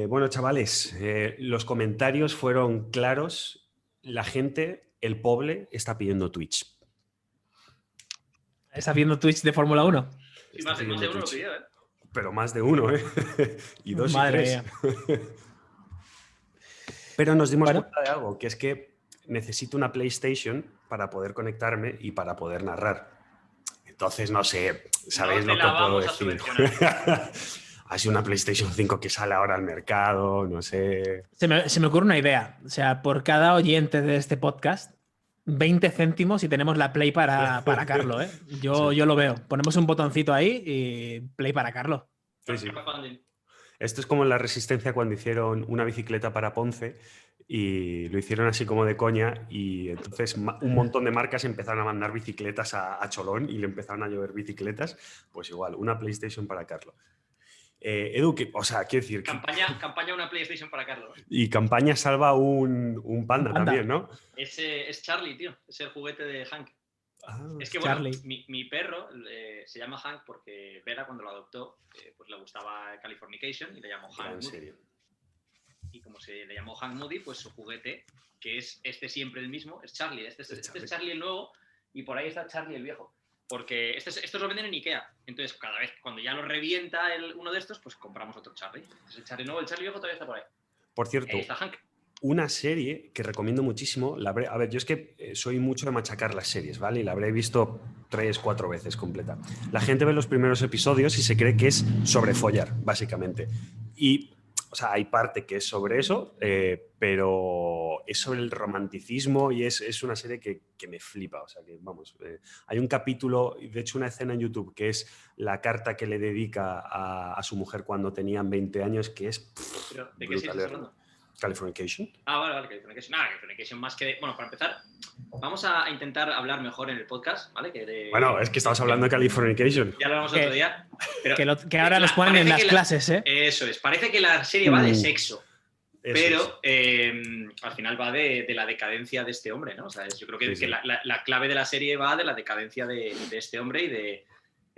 Bueno, chavales, los comentarios fueron claros. La gente, el pobre, está pidiendo Twitch. ¿Estás viendo Twitch de Fórmula 1? Sí, más de uno lo pidió, ¿eh? Pero más de uno, ¿eh? Y dos Madre y tres. mía. Pero nos dimos cuenta de algo, que es que necesito una PlayStation para poder conectarme y para poder narrar. Entonces, no sé, ¿sabéis lo que puedo decir? Ha sido una PlayStation 5 que sale ahora al mercado, no sé. Se me ocurre una idea. O sea, por cada oyente de este podcast, 20 céntimos y tenemos la Play para Carlo, ¿eh? Yo lo veo. Ponemos un botoncito ahí y Play para Carlo. Sí. Esto es como en la Resistencia cuando hicieron una bicicleta para Ponce y lo hicieron así como de coña y entonces un montón de marcas empezaron a mandar bicicletas a Cholón y le empezaron a llover bicicletas. Pues igual, una PlayStation para Carlo. Edu, quiero decir... Campaña una PlayStation para Carlos. Y campaña salva un panda también, ¿no? Ese es Charlie, tío. Es el juguete de Hank. Es que Charlie. Bueno, mi perro se llama Hank porque Vera, cuando lo adoptó, pues le gustaba Californication y le llamó Hank Moody. Y como se le llamó Hank Moody, pues su juguete, que es siempre el mismo, es Charlie. Este es Charlie el nuevo y por ahí está Charlie el viejo. Porque estos lo venden en Ikea. Entonces, cada vez, cuando ya lo revienta uno de estos, pues compramos otro Charlie. Entonces, el Charlie nuevo, el Charlie viejo todavía está por ahí. Por cierto, ahí está Hank. Una serie que recomiendo muchísimo. A ver, yo es que soy mucho de machacar las series, ¿vale? Y la habré visto 3-4 veces completa. La gente ve los primeros episodios y se cree que es sobre follar, básicamente. Y, o sea, hay parte que es sobre eso, pero es sobre el romanticismo y es una serie que me flipa. O sea, que, vamos, hay un capítulo, de hecho una escena en YouTube, que es la carta que le dedica a su mujer cuando tenían 20 años, que es... ¿Pero de qué serie estás hablando? Californication. Vale, Californication más que... Bueno, para empezar, vamos a intentar hablar mejor en el podcast, ¿vale? Bueno, es que estamos hablando de Californication. Ya lo hablamos otro día. Pero que ahora nos ponen en las clases, ¿eh? Eso es. Parece que la serie va de sexo. Pero al final va de la decadencia de este hombre, ¿no? O sea, yo creo que la clave de la serie va de la decadencia de este hombre y de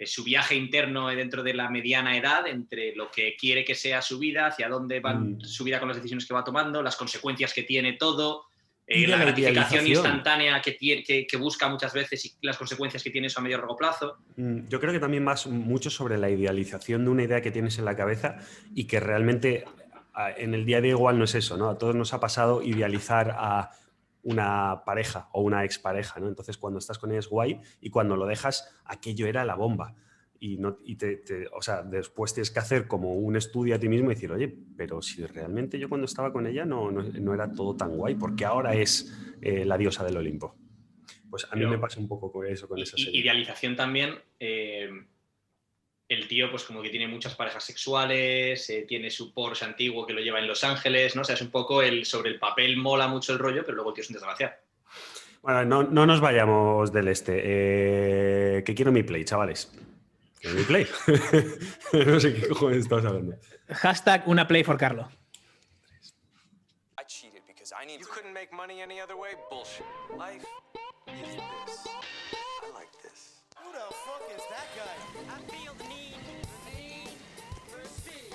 su viaje interno dentro de la mediana edad, entre lo que quiere que sea su vida, hacia dónde va su vida con las decisiones que va tomando, las consecuencias que tiene todo, la gratificación instantánea que busca muchas veces y las consecuencias que tiene eso a medio y largo plazo. Yo creo que también va mucho sobre la idealización de una idea que tienes en la cabeza y que realmente en el día a día igual no es eso, ¿no? A todos nos ha pasado idealizar a una pareja o una expareja, ¿no? Entonces cuando estás con ella es guay y cuando lo dejas aquello era la bomba o sea, después tienes que hacer como un estudio a ti mismo y decir, oye, pero si realmente yo cuando estaba con ella no era todo tan guay, porque ahora es la diosa del Olimpo. Pues a mí me pasa un poco con eso, con esa serie. Idealización también, el tío pues como que tiene muchas parejas sexuales, tiene su Porsche antiguo que lo lleva en Los Ángeles, ¿no? O sea, es un poco sobre el papel mola mucho el rollo, pero luego el tío es un desgraciado. Bueno, no nos vayamos del este. Que quiero mi Play, chavales. ¿Quiero mi Play? No sé qué cojones estás hablando. Hashtag una Play for Carlo. You couldn't make money any other way? Bullshit. Life is this. I like this. Who the fuck is that guy? I feel the need for speed.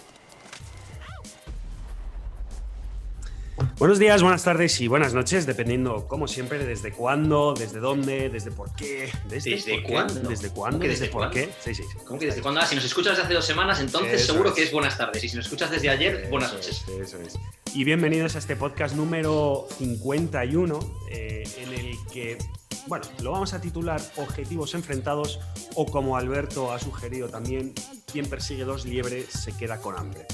Buenos días, buenas tardes y buenas noches, dependiendo, como siempre, desde cuándo, desde dónde, desde por qué. ¿Desde cuándo? ¿Desde cuándo? ¿Desde por qué? Sí. ¿Cómo que desde cuándo? Si nos escuchas desde hace 2 semanas, entonces eso seguro es. que es buenas tardes. Y si nos escuchas desde ayer, buenas noches. Eso es. Y bienvenidos a este podcast número 51, en el que, bueno, lo vamos a titular Objetivos enfrentados o, como Alberto ha sugerido también, quien persigue 2 liebres se queda con hambre.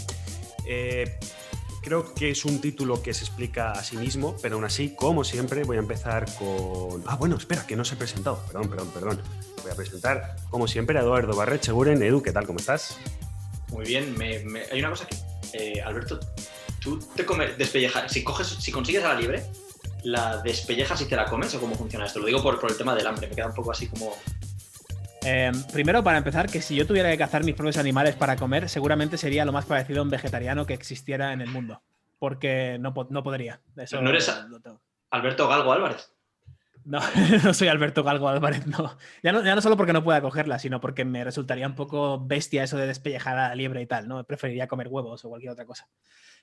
Creo que es un título que se explica a sí mismo, pero aún así, como siempre, voy a empezar con... bueno, espera, que no se ha presentado. Perdón. Voy a presentar, como siempre, a Eduardo Barretxeguren. Edu, ¿qué tal? ¿Cómo estás? Muy bien. Hay una cosa que... Alberto, tú te comes... Despellejas... Si consigues a la liebre, ¿la despellejas y te la comes o cómo funciona esto? Lo digo por el tema del hambre. Me queda un poco así como... Primero, para empezar, que si yo tuviera que cazar mis propios animales para comer, seguramente sería lo más parecido a un vegetariano que existiera en el mundo. Porque no podría. Eso ¿No eres Alberto Galgo Álvarez? No, no soy Alberto Galgo Álvarez, no. Ya no solo porque no pueda cogerla, sino porque me resultaría un poco bestia eso de despellejar a la liebre y tal, ¿no? Preferiría comer huevos o cualquier otra cosa.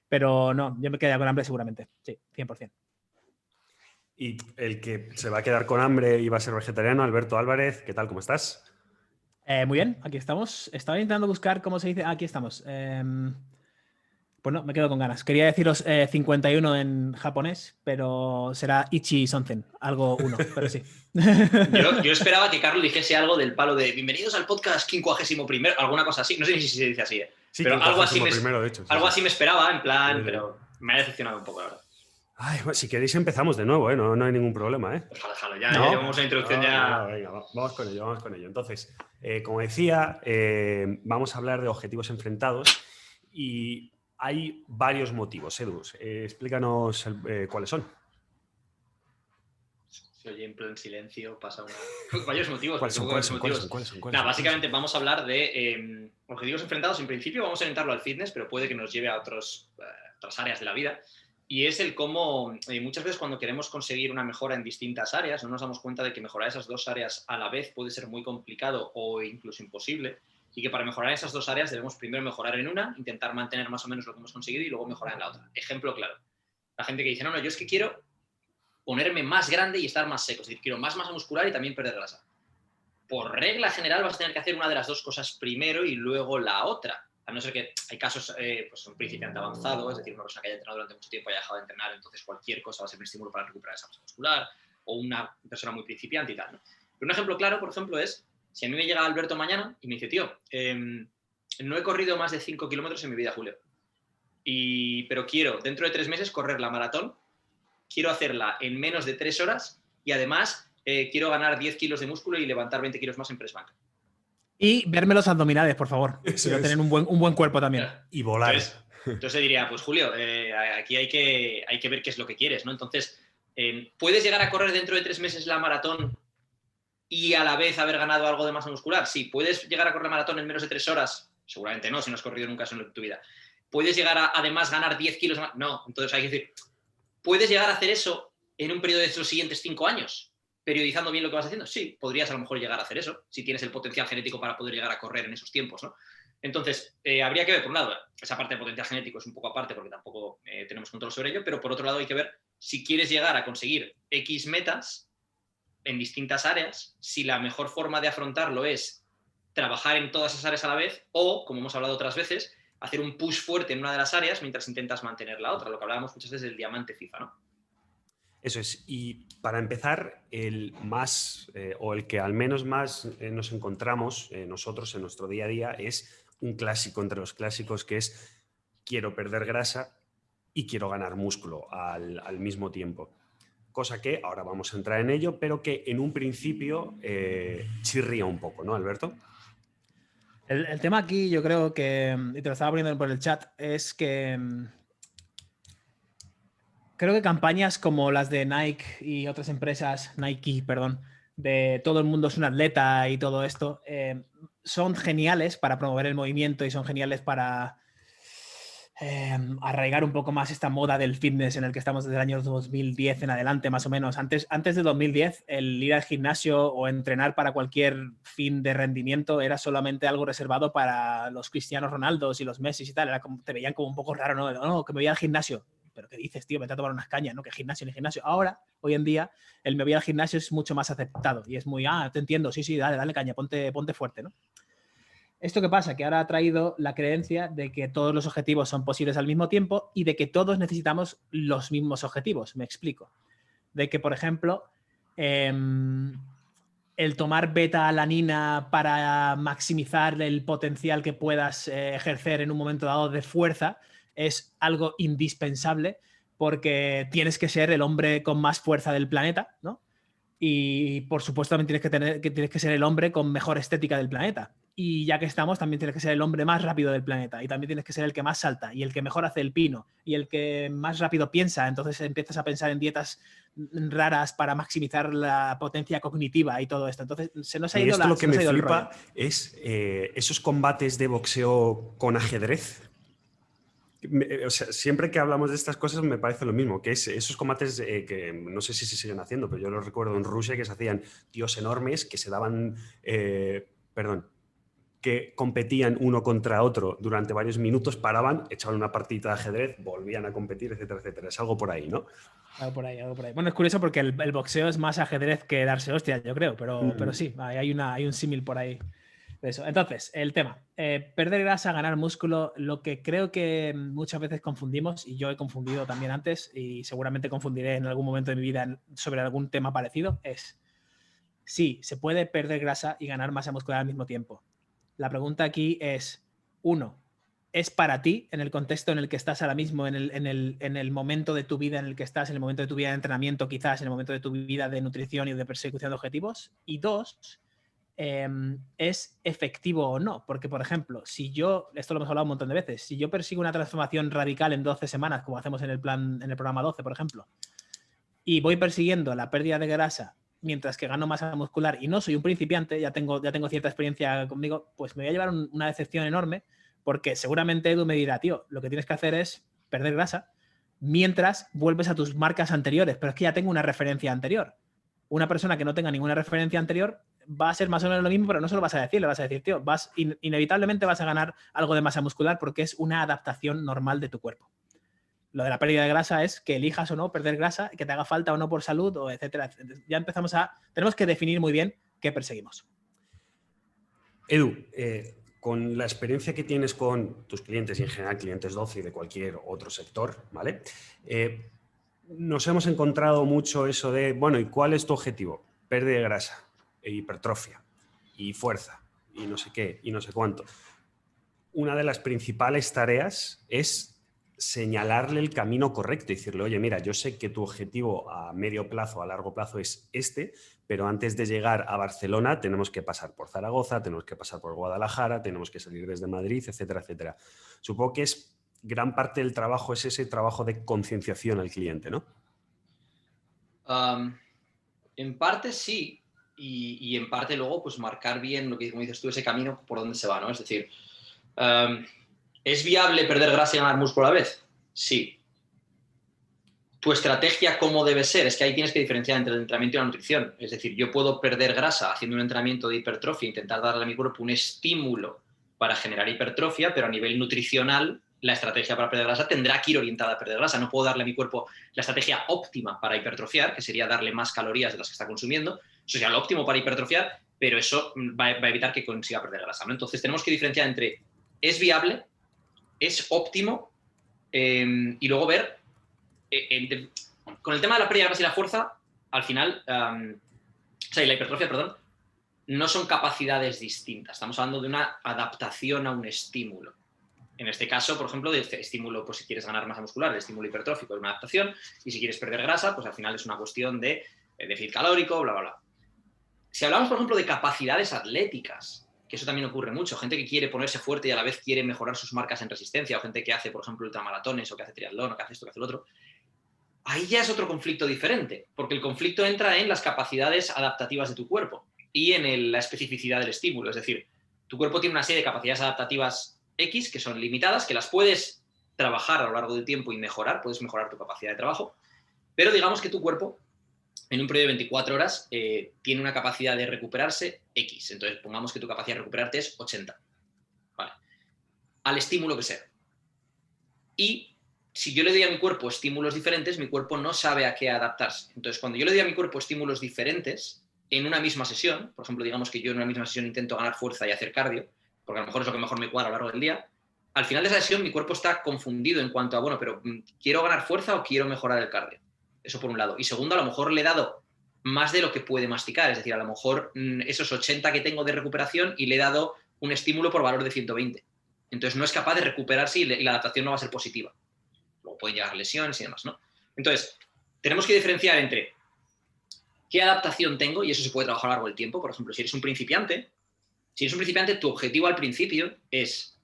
Pero no, yo me quedaría con hambre seguramente, sí, 100%. Y el que se va a quedar con hambre y va a ser vegetariano, Alberto Álvarez, ¿qué tal? ¿Cómo estás? Muy bien, aquí estamos. Estaba intentando buscar cómo se dice. Aquí estamos. Pues no, me quedo con ganas. Quería deciros 51 en japonés, pero será Ichi Sonzen, algo 1, pero sí. Yo esperaba que Carlos dijese algo del palo de bienvenidos al podcast 51º, alguna cosa así. No sé ni si se dice así, Sí, pero algo así, primero, de hecho, algo así me esperaba, en plan, pero me ha decepcionado un poco, la verdad. Ay, bueno, si queréis empezamos de nuevo, ¿eh? No hay ningún problema, ¿eh? Déjalo, ya llevamos la introducción ya. Venga, vamos con ello. Entonces, como decía, vamos a hablar de objetivos enfrentados y hay varios motivos, Edu. Explícanos cuáles son. Se oye en plan silencio, pasa varios motivos. ¿Cuáles son? Nada, básicamente vamos a hablar de objetivos enfrentados. En principio vamos a orientarlo al fitness, pero puede que nos lleve a otras áreas de la vida. Y es el cómo muchas veces cuando queremos conseguir una mejora en distintas áreas, no nos damos cuenta de que mejorar esas dos áreas a la vez puede ser muy complicado o incluso imposible. Y que para mejorar esas dos áreas debemos primero mejorar en una, intentar mantener más o menos lo que hemos conseguido y luego mejorar en la otra. Ejemplo claro. La gente que dice, no, yo es que quiero ponerme más grande y estar más seco. Es decir, quiero más masa muscular y también perder grasa. Por regla general vas a tener que hacer una de las dos cosas primero y luego la otra. A no ser que hay casos, pues un principiante avanzado, es decir, una persona que haya entrenado durante mucho tiempo y haya dejado de entrenar, entonces cualquier cosa va a ser un estímulo para recuperar esa masa muscular, o una persona muy principiante y tal, ¿no? Pero un ejemplo claro, por ejemplo, es si a mí me llega Alberto mañana y me dice, tío, no he corrido más de 5 kilómetros en mi vida, Julio, pero quiero dentro de 3 meses correr la maratón, quiero hacerla en menos de 3 horas y además quiero ganar 10 kilos de músculo y levantar 20 kilos más en press bank. Y verme los abdominales, por favor. Quiero tener un buen cuerpo también. Y volar. Entonces diría, pues Julio, aquí hay que ver qué es lo que quieres, ¿no? Entonces, ¿puedes llegar a correr dentro de 3 meses la maratón y a la vez haber ganado algo de masa muscular? Sí. ¿Puedes llegar a correr la maratón en menos de 3 horas? Seguramente no, si no has corrido nunca en tu vida. ¿Puedes llegar a además ganar 10 kilos más? No. Entonces hay que decir, ¿puedes llegar a hacer eso en un periodo de los siguientes 5 años? Periodizando bien lo que vas haciendo, sí, podrías a lo mejor llegar a hacer eso, si tienes el potencial genético para poder llegar a correr en esos tiempos, ¿no? Entonces, habría que ver, por un lado, esa parte de potencial genético es un poco aparte porque tampoco tenemos control sobre ello, pero por otro lado hay que ver si quieres llegar a conseguir X metas en distintas áreas, si la mejor forma de afrontarlo es trabajar en todas esas áreas a la vez o, como hemos hablado otras veces, hacer un push fuerte en una de las áreas mientras intentas mantener la otra, lo que hablábamos muchas veces del diamante FIFA, ¿no? Eso es. Y para empezar, el más, o el que al menos más nos encontramos nosotros en nuestro día a día es un clásico entre los clásicos que es quiero perder grasa y quiero ganar músculo al mismo tiempo. Cosa que ahora vamos a entrar en ello, pero que en un principio chirría un poco, ¿no, Alberto? El tema aquí, yo creo que, y te lo estaba poniendo por el chat, es que creo que campañas como las de Nike y otras empresas, Nike, perdón, de todo el mundo es un atleta y todo esto, son geniales para promover el movimiento y son geniales para arraigar un poco más esta moda del fitness en el que estamos desde el año 2010 en adelante, más o menos. Antes de 2010, el ir al gimnasio o entrenar para cualquier fin de rendimiento era solamente algo reservado para los Cristianos Ronaldos y los Messi y tal. Era como, te veían como un poco raro, ¿no? No, que me voy al gimnasio. ¿Pero qué dices, tío? Vete a tomar unas cañas, ¿no? Que gimnasio ni gimnasio. Ahora, hoy en día, el me voy al gimnasio es mucho más aceptado y es muy, te entiendo, sí, dale caña, ponte fuerte, ¿no? ¿Esto qué pasa? Que ahora ha traído la creencia de que todos los objetivos son posibles al mismo tiempo y de que todos necesitamos los mismos objetivos. Me explico. De que, por ejemplo, el tomar beta-alanina para maximizar el potencial que puedas ejercer en un momento dado de fuerza es algo indispensable porque tienes que ser el hombre con más fuerza del planeta, ¿no? Y por supuesto también tienes que ser el hombre con mejor estética del planeta. Y ya que estamos, también tienes que ser el hombre más rápido del planeta. Y también tienes que ser el que más salta y el que mejor hace el pino y el que más rápido piensa. Entonces empiezas a pensar en dietas raras para maximizar la potencia cognitiva y todo esto. Entonces se nos ha ido esto lo que me flipa es esos combates de boxeo con ajedrez. O sea, siempre que hablamos de estas cosas me parece lo mismo, que es esos combates que no sé si se siguen haciendo, pero yo los recuerdo en Rusia, que se hacían tíos enormes que se daban, que competían uno contra otro durante varios minutos, paraban, echaban una partida de ajedrez, volvían a competir, etcétera, etcétera. Es algo por ahí, ¿no? Algo por ahí, algo por ahí. Bueno, es curioso porque el boxeo es más ajedrez que darse hostias, yo creo, pero sí, hay un símil por ahí. Eso. Entonces, el tema, perder grasa, ganar músculo, lo que creo que muchas veces confundimos, y yo he confundido también antes, y seguramente confundiré en algún momento de mi vida sobre algún tema parecido, es, sí, se puede perder grasa y ganar masa muscular al mismo tiempo. La pregunta aquí es, uno, ¿es para ti en el contexto en el que estás ahora mismo, en el momento de tu vida en el que estás, en el momento de tu vida de entrenamiento quizás, en el momento de tu vida de nutrición y de persecución de objetivos? Y dos, ¿es efectivo o no? Porque, por ejemplo, si yo, esto lo hemos hablado un montón de veces, si yo persigo una transformación radical en 12 semanas, como hacemos en el programa 12, por ejemplo, y voy persiguiendo la pérdida de grasa mientras que gano masa muscular y no soy un principiante, ya tengo cierta experiencia conmigo, pues me voy a llevar una decepción enorme, porque seguramente Edu me dirá, tío, lo que tienes que hacer es perder grasa mientras vuelves a tus marcas anteriores, pero es que ya tengo una referencia anterior. Una persona que no tenga ninguna referencia anterior va a ser más o menos lo mismo, pero no se lo vas a decir, le vas a decir, tío, inevitablemente vas a ganar algo de masa muscular porque es una adaptación normal de tu cuerpo. Lo de la pérdida de grasa es que elijas o no perder grasa, que te haga falta o no por salud, o etcétera, etcétera. Ya tenemos que definir muy bien qué perseguimos. Edu, con la experiencia que tienes con tus clientes y en general clientes 12 y de cualquier otro sector, ¿vale? Nos hemos encontrado mucho eso de, bueno, ¿y cuál es tu objetivo? Pérdida de grasa, hipertrofia y fuerza y no sé qué y no sé cuánto. Una de las principales tareas es señalarle el camino correcto y decirle, oye, mira, yo sé que tu objetivo a medio plazo, a largo plazo es este, pero antes de llegar a Barcelona tenemos que pasar por Zaragoza, tenemos que pasar por Guadalajara, tenemos que salir desde Madrid, etcétera, etcétera. Supongo que gran parte del trabajo es ese trabajo de concienciación al cliente, ¿no? En parte sí, y en parte luego pues marcar bien lo que, como dices tú, ese camino por donde se va, ¿no? Es decir, ¿es viable perder grasa y ganar músculo a la vez? Sí. ¿Tu estrategia cómo debe ser? Es que ahí tienes que diferenciar entre el entrenamiento y la nutrición. Es decir, yo puedo perder grasa haciendo un entrenamiento de hipertrofia, intentar darle a mi cuerpo un estímulo para generar hipertrofia, pero a nivel nutricional la estrategia para perder grasa tendrá que ir orientada a perder grasa. No puedo darle a mi cuerpo la estrategia óptima para hipertrofiar, que sería darle más calorías de las que está consumiendo. Eso sería lo óptimo para hipertrofiar, pero eso va a evitar que consiga perder grasa, ¿no? Entonces tenemos que diferenciar entre ¿es viable? ¿Es óptimo? Y luego ver, con el tema de la pérdida de grasa y la fuerza, al final, y la hipertrofia, perdón, no son capacidades distintas. Estamos hablando de una adaptación a un estímulo. En este caso, por ejemplo, de este estímulo, pues si quieres ganar masa muscular, el estímulo hipertrófico es una adaptación, y si quieres perder grasa, pues al final es una cuestión de déficit calórico, bla, bla, bla. Si hablamos, por ejemplo, de capacidades atléticas, que eso también ocurre mucho, gente que quiere ponerse fuerte y a la vez quiere mejorar sus marcas en resistencia, o gente que hace, por ejemplo, ultramaratones, o que hace triatlón, o que hace esto, que hace lo otro, ahí ya es otro conflicto diferente, porque el conflicto entra en las capacidades adaptativas de tu cuerpo y en la especificidad del estímulo. Es decir, tu cuerpo tiene una serie de capacidades adaptativas X que son limitadas, que las puedes trabajar a lo largo del tiempo y mejorar, puedes mejorar tu capacidad de trabajo, pero digamos que tu cuerpo en un periodo de 24 horas tiene una capacidad de recuperarse X. Entonces, pongamos que tu capacidad de recuperarte es 80. Vale. Al estímulo que sea. Y si yo le doy a mi cuerpo estímulos diferentes, mi cuerpo no sabe a qué adaptarse. Entonces, cuando yo le doy a mi cuerpo estímulos diferentes en una misma sesión, por ejemplo, digamos que yo en una misma sesión intento ganar fuerza y hacer cardio, porque a lo mejor es lo que mejor me cuadra a lo largo del día, al final de esa sesión mi cuerpo está confundido en cuanto a, bueno, pero ¿quiero ganar fuerza o quiero mejorar el cardio? Eso por un lado. Y segundo, a lo mejor le he dado más de lo que puede masticar, es decir, a lo mejor esos 80 que tengo de recuperación y le he dado un estímulo por valor de 120. Entonces no es capaz de recuperarse y la adaptación no va a ser positiva. Luego pueden llegar lesiones y demás, ¿no? Entonces, tenemos que diferenciar entre qué adaptación tengo, y eso se puede trabajar a lo largo del tiempo. Por ejemplo, si eres un principiante, tu objetivo al principio es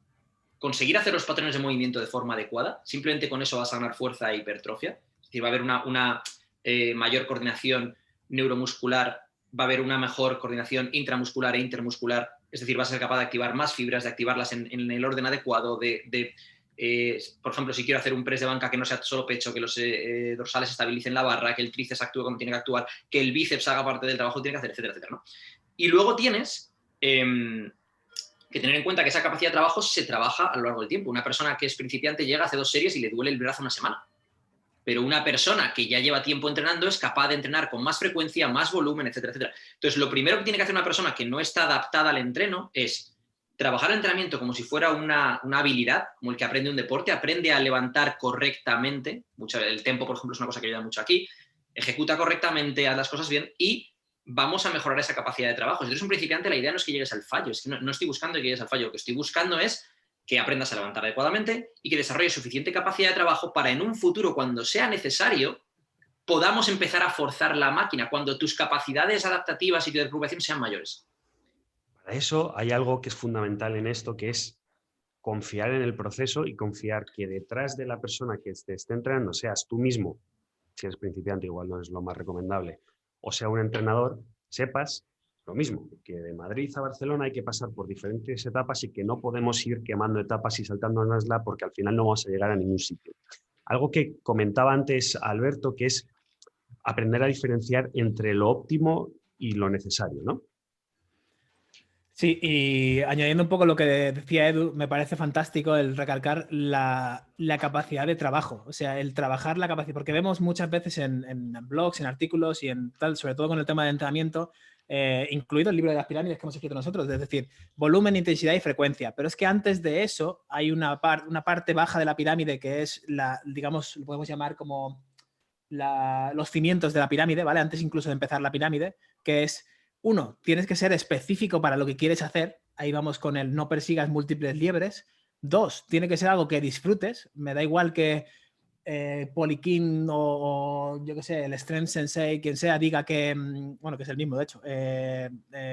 conseguir hacer los patrones de movimiento de forma adecuada. Simplemente con eso vas a ganar fuerza e hipertrofia. Es decir, va a haber una mayor coordinación neuromuscular, va a haber una mejor coordinación intramuscular e intermuscular. Es decir, vas a ser capaz de activar más fibras, de activarlas en el orden adecuado, de por ejemplo, si quiero hacer un press de banca que no sea solo pecho, que los dorsales estabilicen la barra, que el tríceps actúe como tiene que actuar, que el bíceps haga parte del trabajo que tiene que hacer, etcétera, etcétera, ¿no? Y luego tienes que tener en cuenta que esa capacidad de trabajo se trabaja a lo largo del tiempo. Una persona que es principiante llega, hace 2 series y le duele el brazo una semana. Pero una persona que ya lleva tiempo entrenando es capaz de entrenar con más frecuencia, más volumen, etcétera, etcétera. Entonces, lo primero que tiene que hacer una persona que no está adaptada al entreno es trabajar el entrenamiento como si fuera una habilidad, como el que aprende un deporte, aprende a levantar correctamente. El tempo, por ejemplo, es una cosa que ayuda mucho aquí. Ejecuta correctamente, haz las cosas bien y vamos a mejorar esa capacidad de trabajo. Si eres un principiante, la idea no es que llegues al fallo, es que no estoy buscando que llegues al fallo. Lo que estoy buscando es que aprendas a levantar adecuadamente y que desarrolles suficiente capacidad de trabajo para en un futuro, cuando sea necesario, podamos empezar a forzar la máquina, cuando tus capacidades adaptativas y tu recuperación sean mayores. Para eso hay algo que es fundamental en esto, que es confiar en el proceso y confiar que detrás de la persona que te esté entrenando, seas tú mismo, si eres principiante igual no es lo más recomendable, o sea un entrenador, sepas lo mismo, que de Madrid a Barcelona hay que pasar por diferentes etapas y que no podemos ir quemando etapas y saltándonosla porque al final no vamos a llegar a ningún sitio. Algo que comentaba antes Alberto, que es aprender a diferenciar entre lo óptimo y lo necesario, ¿no? Sí, y añadiendo un poco lo que decía Edu, me parece fantástico el recalcar la capacidad de trabajo, o sea, el trabajar la capacidad, porque vemos muchas veces en blogs, en artículos y en tal, sobre todo con el tema de entrenamiento, incluido el libro de las pirámides que hemos escrito nosotros, es decir, volumen, intensidad y frecuencia, pero es que antes de eso hay una parte baja de la pirámide que es digamos, lo podemos llamar como los cimientos de la pirámide, ¿vale? Antes incluso de empezar la pirámide, que es: 1, tienes que ser específico para lo que quieres hacer. Ahí vamos con el no persigas múltiples liebres. 2, tiene que ser algo que disfrutes. Me da igual que Poliquín o yo qué sé, el Strength Sensei, quien sea, diga que, bueno, que es el mismo, de hecho,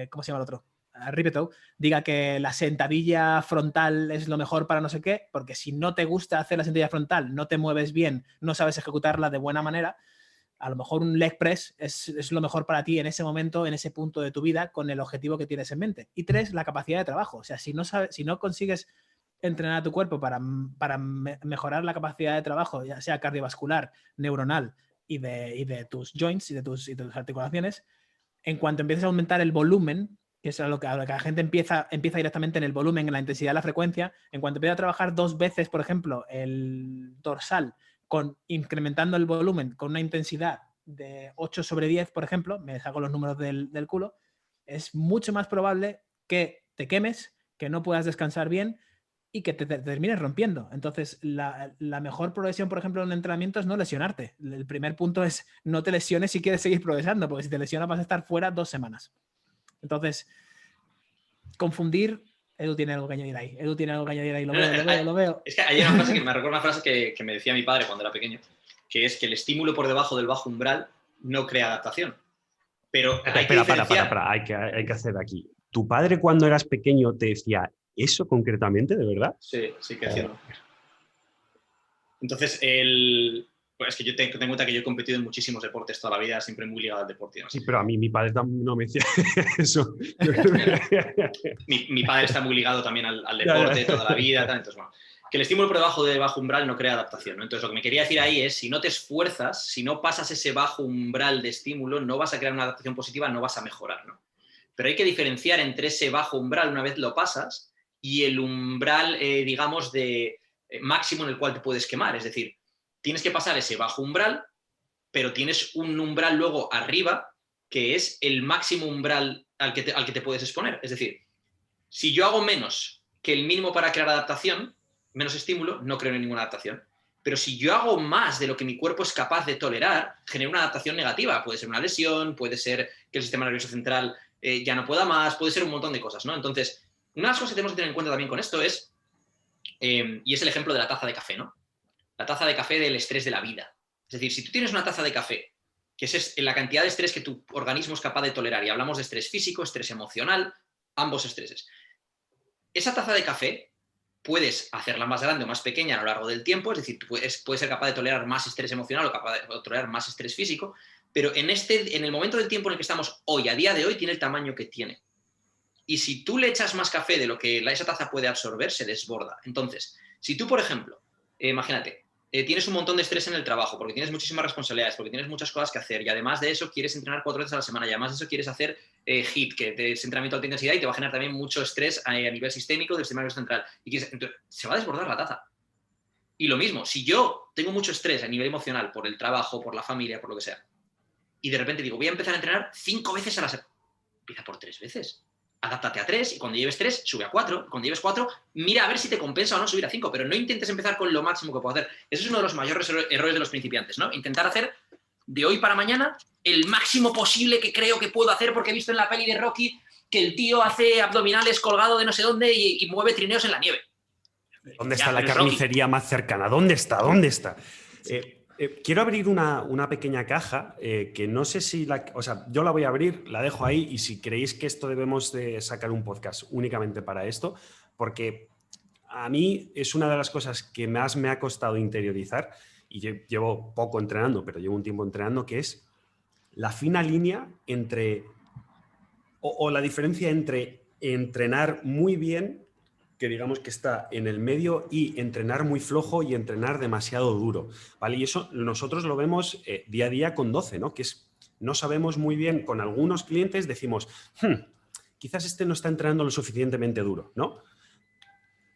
¿cómo se llama el otro? Ripeto, diga que la sentadilla frontal es lo mejor para no sé qué, porque si no te gusta hacer la sentadilla frontal, no te mueves bien, no sabes ejecutarla de buena manera, a lo mejor un leg press es lo mejor para ti en ese momento, en ese punto de tu vida, con el objetivo que tienes en mente. Y 3, la capacidad de trabajo. O sea, si no consigues entrenar a tu cuerpo para mejorar la capacidad de trabajo, ya sea cardiovascular, neuronal y de tus joints y de tus articulaciones, en cuanto empieces a aumentar el volumen, que es a lo que la gente empieza directamente en el volumen, en la intensidad, la frecuencia, en cuanto empieza a trabajar 2 veces, por ejemplo, el dorsal, incrementando el volumen con una intensidad de 8/10, por ejemplo, me saco los números del culo, es mucho más probable que te quemes, que no puedas descansar bien y que te termines rompiendo. Entonces, la mejor progresión, por ejemplo, en un entrenamiento es no lesionarte. El primer punto es no te lesiones si quieres seguir progresando, porque si te lesionas vas a estar fuera 2 semanas. Entonces, confundir... Edu tiene algo que añadir ahí. Lo veo. Es que hay una frase que me recuerda una frase que me decía mi padre cuando era pequeño, que es que el estímulo por debajo del bajo umbral no crea adaptación. Pero hay que diferenciar. Hay que hacer aquí. ¿Tu padre cuando eras pequeño te decía eso concretamente, de verdad? Sí que hacía. Entonces, pues es que yo tengo en cuenta que yo he competido en muchísimos deportes toda la vida, siempre muy ligado al deporte. ¿No? Sí, pero a mí mi padre no me decía eso. mi padre está muy ligado también al deporte toda la vida. Tal, entonces, bueno, que el estímulo por debajo del bajo umbral no crea adaptación, ¿no? Entonces, lo que me quería decir ahí es, si no te esfuerzas, si no pasas ese bajo umbral de estímulo, no vas a crear una adaptación positiva, no vas a mejorar, ¿no? Pero hay que diferenciar entre ese bajo umbral, una vez lo pasas, y el umbral, digamos, de máximo en el cual te puedes quemar. Es decir, tienes que pasar ese bajo umbral, pero tienes un umbral luego arriba, que es el máximo umbral al que te puedes exponer. Es decir, si yo hago menos que el mínimo para crear adaptación, menos estímulo, no creo en ninguna adaptación. Pero si yo hago más de lo que mi cuerpo es capaz de tolerar, genero una adaptación negativa. Puede ser una lesión, puede ser que el sistema nervioso central ya no pueda más, puede ser un montón de cosas, ¿no? Entonces, una de las cosas que tenemos que tener en cuenta también con esto es, y es el ejemplo de la taza de café, ¿no? La taza de café del estrés de la vida. Es decir, si tú tienes una taza de café, que es la cantidad de estrés que tu organismo es capaz de tolerar, y hablamos de estrés físico, estrés emocional, ambos estreses. Esa taza de café puedes hacerla más grande o más pequeña a lo largo del tiempo, es decir, tú puedes ser capaz de tolerar más estrés emocional o capaz de tolerar más estrés físico, pero en el momento del tiempo en el que estamos hoy, a día de hoy, tiene el tamaño que tiene. Y si tú le echas más café de lo que esa taza puede absorber, se desborda. Entonces, si tú, por ejemplo, imagínate, tienes un montón de estrés en el trabajo, porque tienes muchísimas responsabilidades, porque tienes muchas cosas que hacer, y además de eso quieres entrenar 4 veces a la semana, y además de eso quieres hacer HIIT, que es entrenamiento de alta intensidad, y te va a generar también mucho estrés a nivel sistémico del sistema nervioso central. Entonces, se va a desbordar la taza. Y lo mismo, si yo tengo mucho estrés a nivel emocional por el trabajo, por la familia, por lo que sea, y de repente digo, voy a empezar a entrenar 5 veces a la semana, empieza por 3 veces. Adáptate a 3 y cuando lleves 3, sube a 4. Cuando lleves 4, mira a ver si te compensa o no subir a 5, pero no intentes empezar con lo máximo que puedo hacer. Eso es uno de los mayores errores de los principiantes, ¿no? Intentar hacer de hoy para mañana el máximo posible que creo que puedo hacer porque he visto en la peli de Rocky que el tío hace abdominales colgado de no sé dónde y mueve trineos en la nieve. ¿Dónde está la carnicería más cercana? ¿Dónde está? Quiero abrir una pequeña caja que no sé si o sea, yo la voy a abrir, la dejo ahí y si creéis que esto debemos de sacar un podcast únicamente para esto, porque a mí es una de las cosas que más me ha costado interiorizar y llevo poco entrenando, pero llevo un tiempo entrenando, que es la fina línea entre o la diferencia entre entrenar muy bien, que digamos que está en el medio, y entrenar muy flojo y entrenar demasiado duro, ¿vale? Y eso nosotros lo vemos día a día con 12, ¿no? Que es, no sabemos muy bien, con algunos clientes decimos, quizás este no está entrenando lo suficientemente duro, ¿no?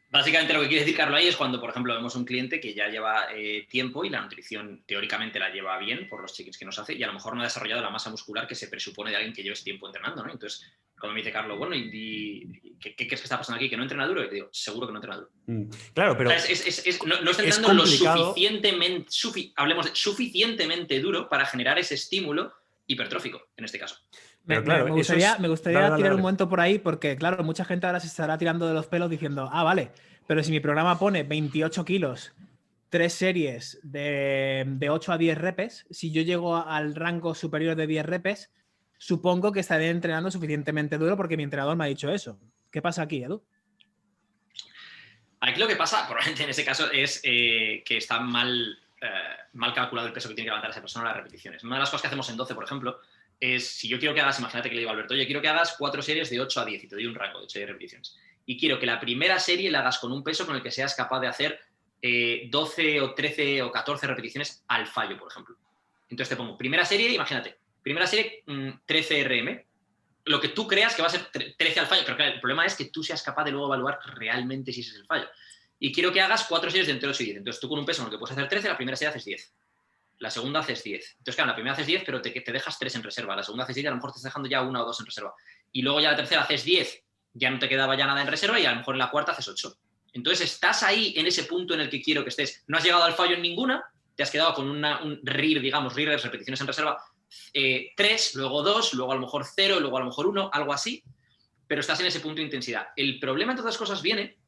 Básicamente lo que quiere decir Carlos ahí es cuando, por ejemplo, vemos un cliente que ya lleva tiempo y la nutrición teóricamente la lleva bien por los check-ins que nos hace y a lo mejor no ha desarrollado la masa muscular que se presupone de alguien que lleve ese tiempo entrenando, ¿no? Entonces, cuando me dice Carlos, bueno, ¿qué crees que está pasando aquí? ¿Que no entrena duro? Y te digo, seguro que no entrena duro. Claro, pero no está entrenando lo suficientemente duro para generar ese estímulo hipertrófico, en este caso. Me gustaría tirar un momento por ahí porque, claro, mucha gente ahora se estará tirando de los pelos diciendo, vale, pero si mi programa pone 28 kilos, 3 series de 8 a 10 repes, si yo llego al rango superior de 10 repes, supongo que estaré entrenando suficientemente duro porque mi entrenador me ha dicho eso. ¿Qué pasa aquí, Edu? Aquí lo que pasa, probablemente en ese caso, es que está mal calculado el peso que tiene que levantar esa persona en las repeticiones. Una de las cosas que hacemos en 12, por ejemplo, es si yo quiero que hagas, imagínate que le digo a Alberto, oye, quiero que hagas 4 series de 8 a 10 y te doy un rango de 8 repeticiones. Y quiero que la primera serie la hagas con un peso con el que seas capaz de hacer 12 o 13 o 14 repeticiones al fallo, por ejemplo. Entonces te pongo, primera serie, imagínate, primera serie 13 RM, lo que tú creas que va a ser 13 al fallo, pero claro, el problema es que tú seas capaz de luego evaluar realmente si ese es el fallo. Y quiero que hagas 4 series de entre 8 y 10. Entonces tú con un peso en el que puedes hacer 13, la primera serie haces 10. La segunda haces 10. Entonces, claro, la primera haces 10, pero te dejas 3 en reserva. La segunda haces 10 y a lo mejor te estás dejando ya 1 o 2 en reserva. Y luego ya la tercera haces 10, ya no te quedaba ya nada en reserva y a lo mejor en la cuarta haces 8. Entonces estás ahí en ese punto en el que quiero que estés. No has llegado al fallo en ninguna, te has quedado con un RIR, digamos, RIR, repeticiones en reserva, 3, luego 2, luego a lo mejor 0, luego a lo mejor 1, algo así, pero estás en ese punto de intensidad. El problema en todas las cosas viene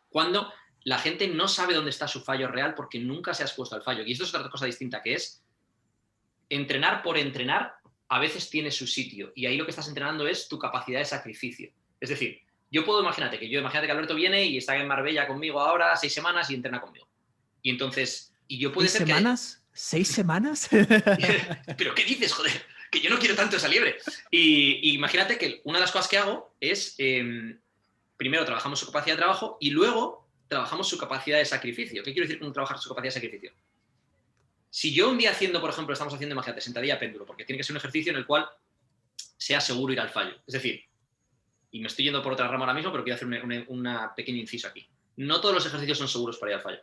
cuando la gente no sabe dónde está su fallo real porque nunca se ha expuesto al fallo. Y esto es otra cosa distinta, que es entrenar por entrenar a veces tiene su sitio. Y ahí lo que estás entrenando es tu capacidad de sacrificio. Es decir, imagínate que Alberto viene y está en Marbella conmigo ahora 6 semanas y entrena conmigo. Y entonces, yo puede ser ¿6 semanas? ¿Pero qué dices, joder? Que yo no quiero tanto esa liebre. Y imagínate que una de las cosas que hago es, primero trabajamos su capacidad de trabajo y luego trabajamos su capacidad de sacrificio. ¿Qué quiero decir con trabajar su capacidad de sacrificio? Si yo un día estamos haciendo, imagínate, sentadilla péndulo, porque tiene que ser un ejercicio en el cual sea seguro ir al fallo. Es decir, y me estoy yendo por otra rama ahora mismo, pero quiero hacer una pequeña inciso aquí. No todos los ejercicios son seguros para ir al fallo.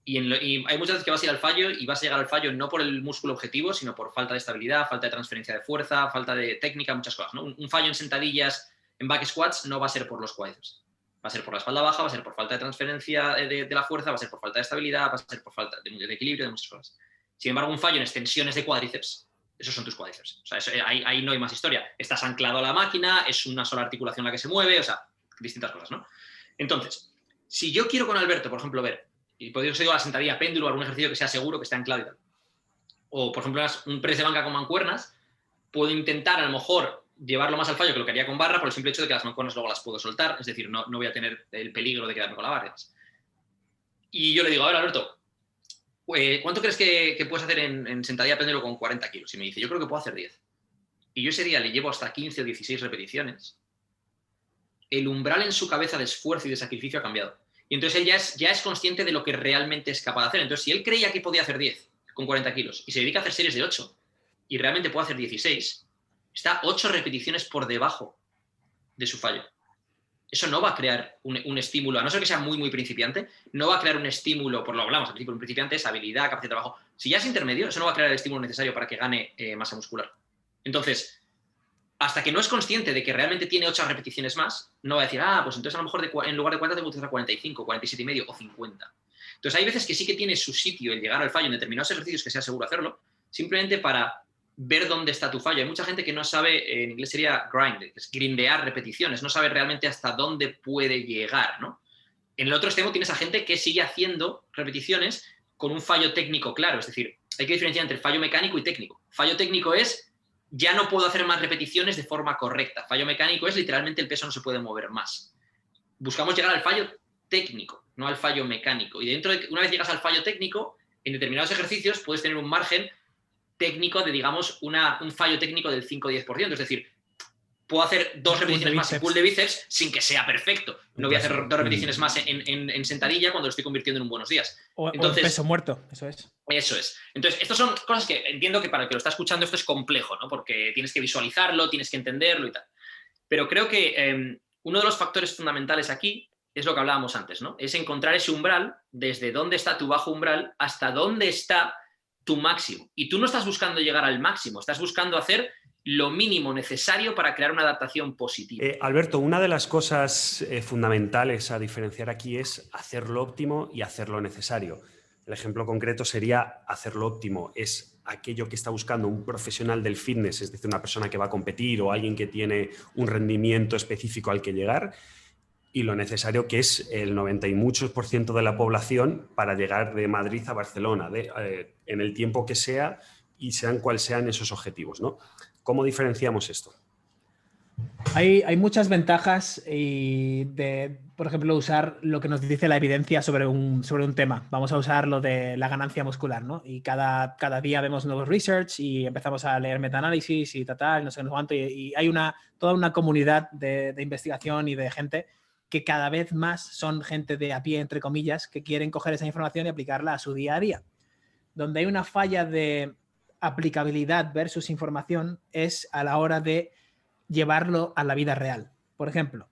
Y hay muchas veces que vas a ir al fallo y vas a llegar al fallo no por el músculo objetivo, sino por falta de estabilidad, falta de transferencia de fuerza, falta de técnica, muchas cosas, ¿no? Un fallo en sentadillas, en back squats, no va a ser por los cuádriceps. Va a ser por la espalda baja, va a ser por falta de transferencia de la fuerza, va a ser por falta de estabilidad, va a ser por falta de equilibrio, de muchas cosas. Sin embargo, un fallo en extensiones de cuádriceps, esos son tus cuádriceps. O sea, ahí no hay más historia. Estás anclado a la máquina, es una sola articulación la que se mueve, o sea, distintas cosas, ¿no? Entonces, si yo quiero con Alberto, por ejemplo, ver, y podría ser la sentadilla péndulo, algún ejercicio que sea seguro, que esté anclado y tal. O, por ejemplo, un press de banca con mancuernas, puedo intentar a lo mejor llevarlo más al fallo que lo que haría con barra por el simple hecho de que las mancuernas luego las puedo soltar, es decir, no voy a tener el peligro de quedarme con la barra. Y yo le digo, a ver, Alberto, ¿cuánto crees que puedes hacer en sentadilla péndulo con 40 kilos? Y me dice, yo creo que puedo hacer 10. Y yo ese día le llevo hasta 15 o 16 repeticiones. El umbral en su cabeza de esfuerzo y de sacrificio ha cambiado. Y entonces él ya es consciente de lo que realmente es capaz de hacer. Entonces, si él creía que podía hacer 10 con 40 kilos y se dedica a hacer series de 8 y realmente puede hacer 16, está 8 repeticiones por debajo de su fallo. Eso no va a crear un estímulo, a no ser que sea muy, muy principiante, no va a crear un estímulo, por lo que hablamos al principio, un principiante es habilidad, capacidad de trabajo. Si ya es intermedio, eso no va a crear el estímulo necesario para que gane masa muscular. Entonces, hasta que no es consciente de que realmente tiene 8 repeticiones más, no va a decir, pues entonces a lo mejor en lugar de 40 tengo que utilizar 45, 47 y medio o 50. Entonces hay veces que sí que tiene su sitio el llegar al fallo en determinados ejercicios que sea seguro hacerlo, simplemente para ver dónde está tu fallo. Hay mucha gente que no sabe, en inglés sería grind, que es grindear repeticiones, no sabe realmente hasta dónde puede llegar, ¿no? En el otro extremo tienes a gente que sigue haciendo repeticiones con un fallo técnico claro, es decir, hay que diferenciar entre fallo mecánico y técnico. Fallo técnico es ya no puedo hacer más repeticiones de forma correcta. Fallo mecánico es literalmente el peso no se puede mover más. Buscamos llegar al fallo técnico, no al fallo mecánico. Y una vez llegas al fallo técnico, en determinados ejercicios puedes tener un margen técnico de, digamos, un fallo técnico del 5 o 10%. Es decir, puedo hacer 2 repeticiones más en pull de bíceps sin que sea perfecto. No voy a hacer 2 repeticiones más en sentadilla cuando lo estoy convirtiendo en un buenos días. Entonces, o en peso muerto, eso es. Eso es. Entonces, estas son cosas que entiendo que para el que lo está escuchando esto es complejo, ¿no? Porque tienes que visualizarlo, tienes que entenderlo y tal. Pero creo que uno de los factores fundamentales aquí es lo que hablábamos antes, ¿no? Es encontrar ese umbral, desde dónde está tu bajo umbral hasta dónde está tu máximo. Y tú no estás buscando llegar al máximo, estás buscando hacer lo mínimo necesario para crear una adaptación positiva. Alberto, una de las cosas fundamentales a diferenciar aquí es hacer lo óptimo y hacer lo necesario. El ejemplo concreto sería hacer lo óptimo. Es aquello que está buscando un profesional del fitness, es decir, una persona que va a competir o alguien que tiene un rendimiento específico al que llegar, y lo necesario que es el 90 y muchos % de la población para llegar de Madrid a Barcelona, en el tiempo que sea y sean cuales sean esos objetivos, ¿no? ¿Cómo diferenciamos esto? Hay muchas ventajas por ejemplo, usar lo que nos dice la evidencia sobre un tema. Vamos a usar lo de la ganancia muscular, ¿no? Y cada día vemos nuevos research y empezamos a leer metaanálisis y tal, no sé cuánto. Y hay toda una comunidad de investigación y de gente que cada vez más son gente de a pie, entre comillas, que quieren coger esa información y aplicarla a su día a día. Donde hay una falla de aplicabilidad versus información es a la hora de llevarlo a la vida real. Por ejemplo,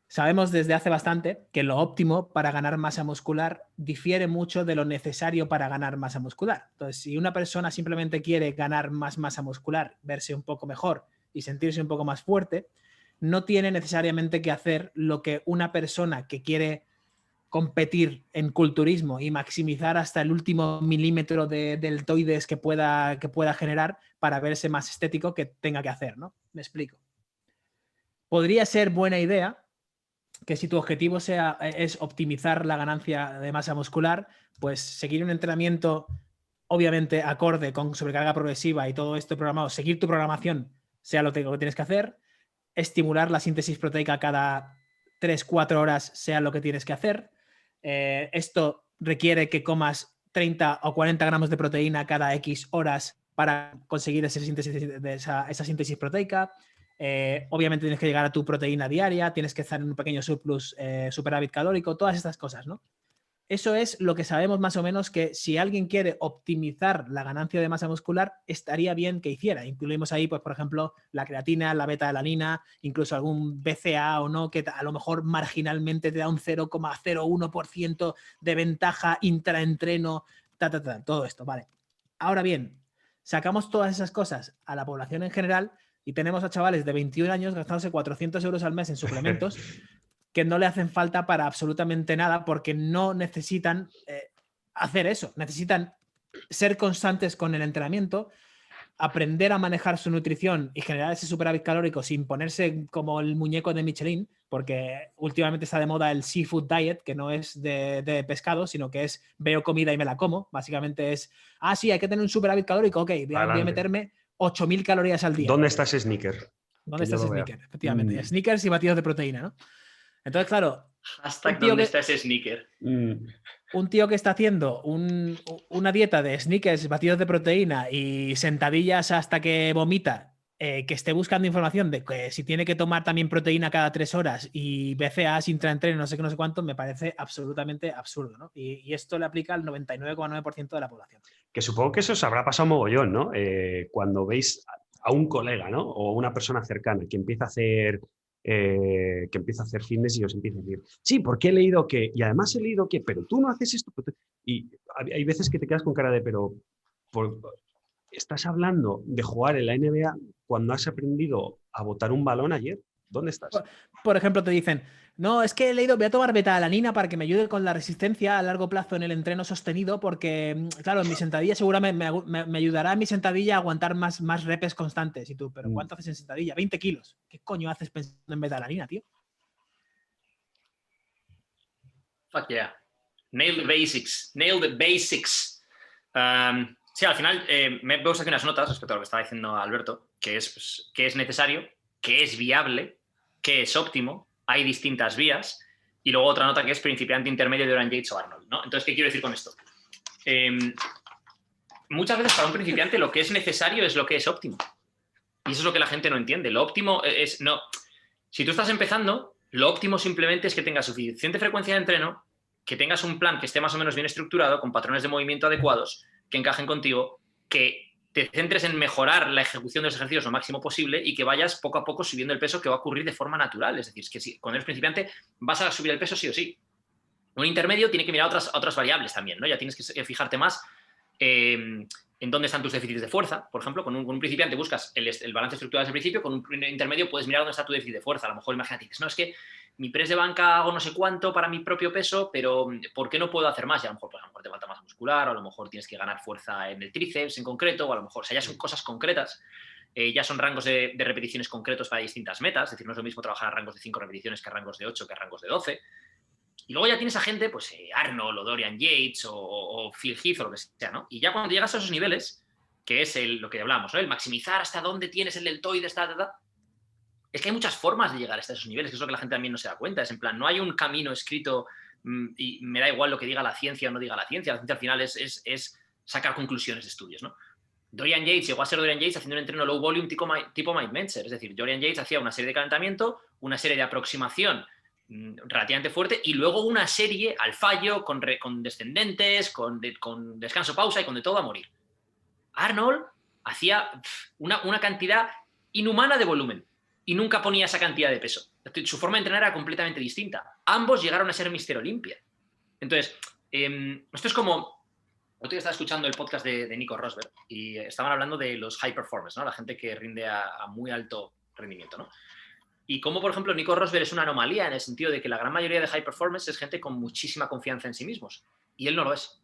sabemos desde hace bastante que lo óptimo para ganar masa muscular difiere mucho de lo necesario para ganar masa muscular. Entonces, si una persona simplemente quiere ganar más masa muscular, verse un poco mejor y sentirse un poco más fuerte, no tiene necesariamente que hacer lo que una persona que quiere competir en culturismo y maximizar hasta el último milímetro de deltoides que pueda generar para verse más estético que tenga que hacer, ¿no? Me explico. Podría ser buena idea que si tu objetivo es optimizar la ganancia de masa muscular, pues seguir un entrenamiento obviamente acorde con sobrecarga progresiva y todo esto programado, seguir tu programación sea lo que tienes que hacer, estimular la síntesis proteica cada 3-4 horas sea lo que tienes que hacer. Esto requiere que comas 30 o 40 gramos de proteína cada X horas para conseguir esa síntesis proteica. Obviamente tienes que llegar a tu proteína diaria, tienes que estar en un pequeño surplus, superávit calórico, todas estas cosas, ¿no? Eso es lo que sabemos más o menos que si alguien quiere optimizar la ganancia de masa muscular, estaría bien que hiciera. Incluimos ahí, pues, por ejemplo, la creatina, la beta-alanina, incluso algún BCA o no, que a lo mejor marginalmente te da un 0,01% de ventaja intraentreno, todo esto, ¿vale? Ahora bien, sacamos todas esas cosas a la población en general y tenemos a chavales de 21 años gastándose 400 euros al mes en suplementos que no le hacen falta para absolutamente nada porque no necesitan hacer eso. Necesitan ser constantes con el entrenamiento, aprender a manejar su nutrición y generar ese superávit calórico sin ponerse como el muñeco de Michelin, porque últimamente está de moda el seafood diet, que no es de pescado, sino que es veo comida y me la como. Básicamente es, sí, hay que tener un superávit calórico, ok, voy a meterme 8.000 calorías al día. ¿Dónde está ese sneaker? ¿Dónde está ese sneaker? Efectivamente. Sneakers y batidos de proteína, ¿no? Entonces, claro... ¿Dónde está ese sneaker? Un tío que está haciendo una dieta de sneakers, batidos de proteína y sentadillas hasta que vomita que esté buscando información de que si tiene que tomar también proteína cada 3 horas y BCAAs intraentreno, no sé qué, no sé cuánto, me parece absolutamente absurdo, ¿no? Y esto le aplica al 99,9% de la población. Que supongo que eso os habrá pasado mogollón, ¿no? Cuando veis a un colega, ¿no? O una persona cercana que empieza a hacer fitness y os empieza a decir, sí, porque he leído que, y además he leído que, pero tú no haces esto. Y hay veces que te quedas con cara de, pero estás hablando de jugar en la NBA cuando has aprendido a botar un balón ayer. ¿Dónde estás? Por ejemplo, te dicen, no, es que he leído, voy a tomar beta-alanina para que me ayude con la resistencia a largo plazo en el entreno sostenido, porque, claro, en mi sentadilla seguramente me ayudará en mi sentadilla a aguantar más repes constantes. Y tú, ¿pero cuánto haces en sentadilla? 20 kilos. ¿Qué coño haces pensando en beta-alanina, tío? Fuck yeah. Nail the basics. Nail the basics. Sí, al final me puse aquí unas notas respecto a lo que estaba diciendo Alberto, que es, pues, que es necesario, que es viable, que es óptimo, hay distintas vías, y luego otra nota que es principiante, intermedio de Dorian Yates o Arnold, ¿no? Entonces, ¿qué quiero decir con esto? Muchas veces para un principiante lo que es necesario es lo que es óptimo. Y eso es lo que la gente no entiende. Lo óptimo es... no. Si tú estás empezando, lo óptimo simplemente es que tengas suficiente frecuencia de entreno, que tengas un plan que esté más o menos bien estructurado, con patrones de movimiento adecuados, que encajen contigo, que te centres en mejorar la ejecución de los ejercicios lo máximo posible y que vayas poco a poco subiendo el peso, que va a ocurrir de forma natural. Es decir, es que si, cuando eres principiante vas a subir el peso sí o sí. Un intermedio tiene que mirar otras variables también, ¿no? Ya tienes que fijarte más en dónde están tus déficits de fuerza. Por ejemplo, con un principiante buscas el balance estructural desde el principio, con un intermedio puedes mirar dónde está tu déficit de fuerza. A lo mejor imagínate, no, es que mi press de banca hago no sé cuánto para mi propio peso, pero ¿por qué no puedo hacer más? Y a lo mejor, pues, a lo mejor te falta masa muscular, o a lo mejor tienes que ganar fuerza en el tríceps en concreto, o a lo mejor, o sea, ya son cosas concretas, ya son rangos de repeticiones concretos para distintas metas. Es decir, no es lo mismo trabajar a rangos de 5 repeticiones que a rangos de 8, que a rangos de 12. Y luego ya tienes a gente, pues Arnold o Dorian Yates o Phil Heath o lo que sea, ¿no? Y ya cuando llegas a esos niveles, que es lo que hablamos, ¿no? El maximizar hasta dónde tienes el deltoide, es que hay muchas formas de llegar hasta esos niveles, que es lo que la gente también no se da cuenta. Es en plan, no hay un camino escrito y me da igual lo que diga la ciencia o no diga la ciencia. La ciencia al final es sacar conclusiones de estudios, ¿no? Dorian Yates llegó a ser Dorian Yates haciendo un entreno low volume tipo Mike Mentzer. Es decir, Dorian Yates hacía una serie de calentamiento, una serie de aproximación relativamente fuerte y luego una serie al fallo con descendentes, con descanso, pausa y con de todo a morir. Arnold hacía una cantidad inhumana de volumen y nunca ponía esa cantidad de peso. Su forma de entrenar era completamente distinta. Ambos llegaron a ser Mr. Olympia. Entonces, esto es como... Otro día estaba escuchando el podcast de Nico Rosberg y estaban hablando de los high performers, ¿no? La gente que rinde a muy alto rendimiento, ¿no? Y como, por ejemplo, Nico Rosberg es una anomalía en el sentido de que la gran mayoría de high performers es gente con muchísima confianza en sí mismos. Y él no lo es.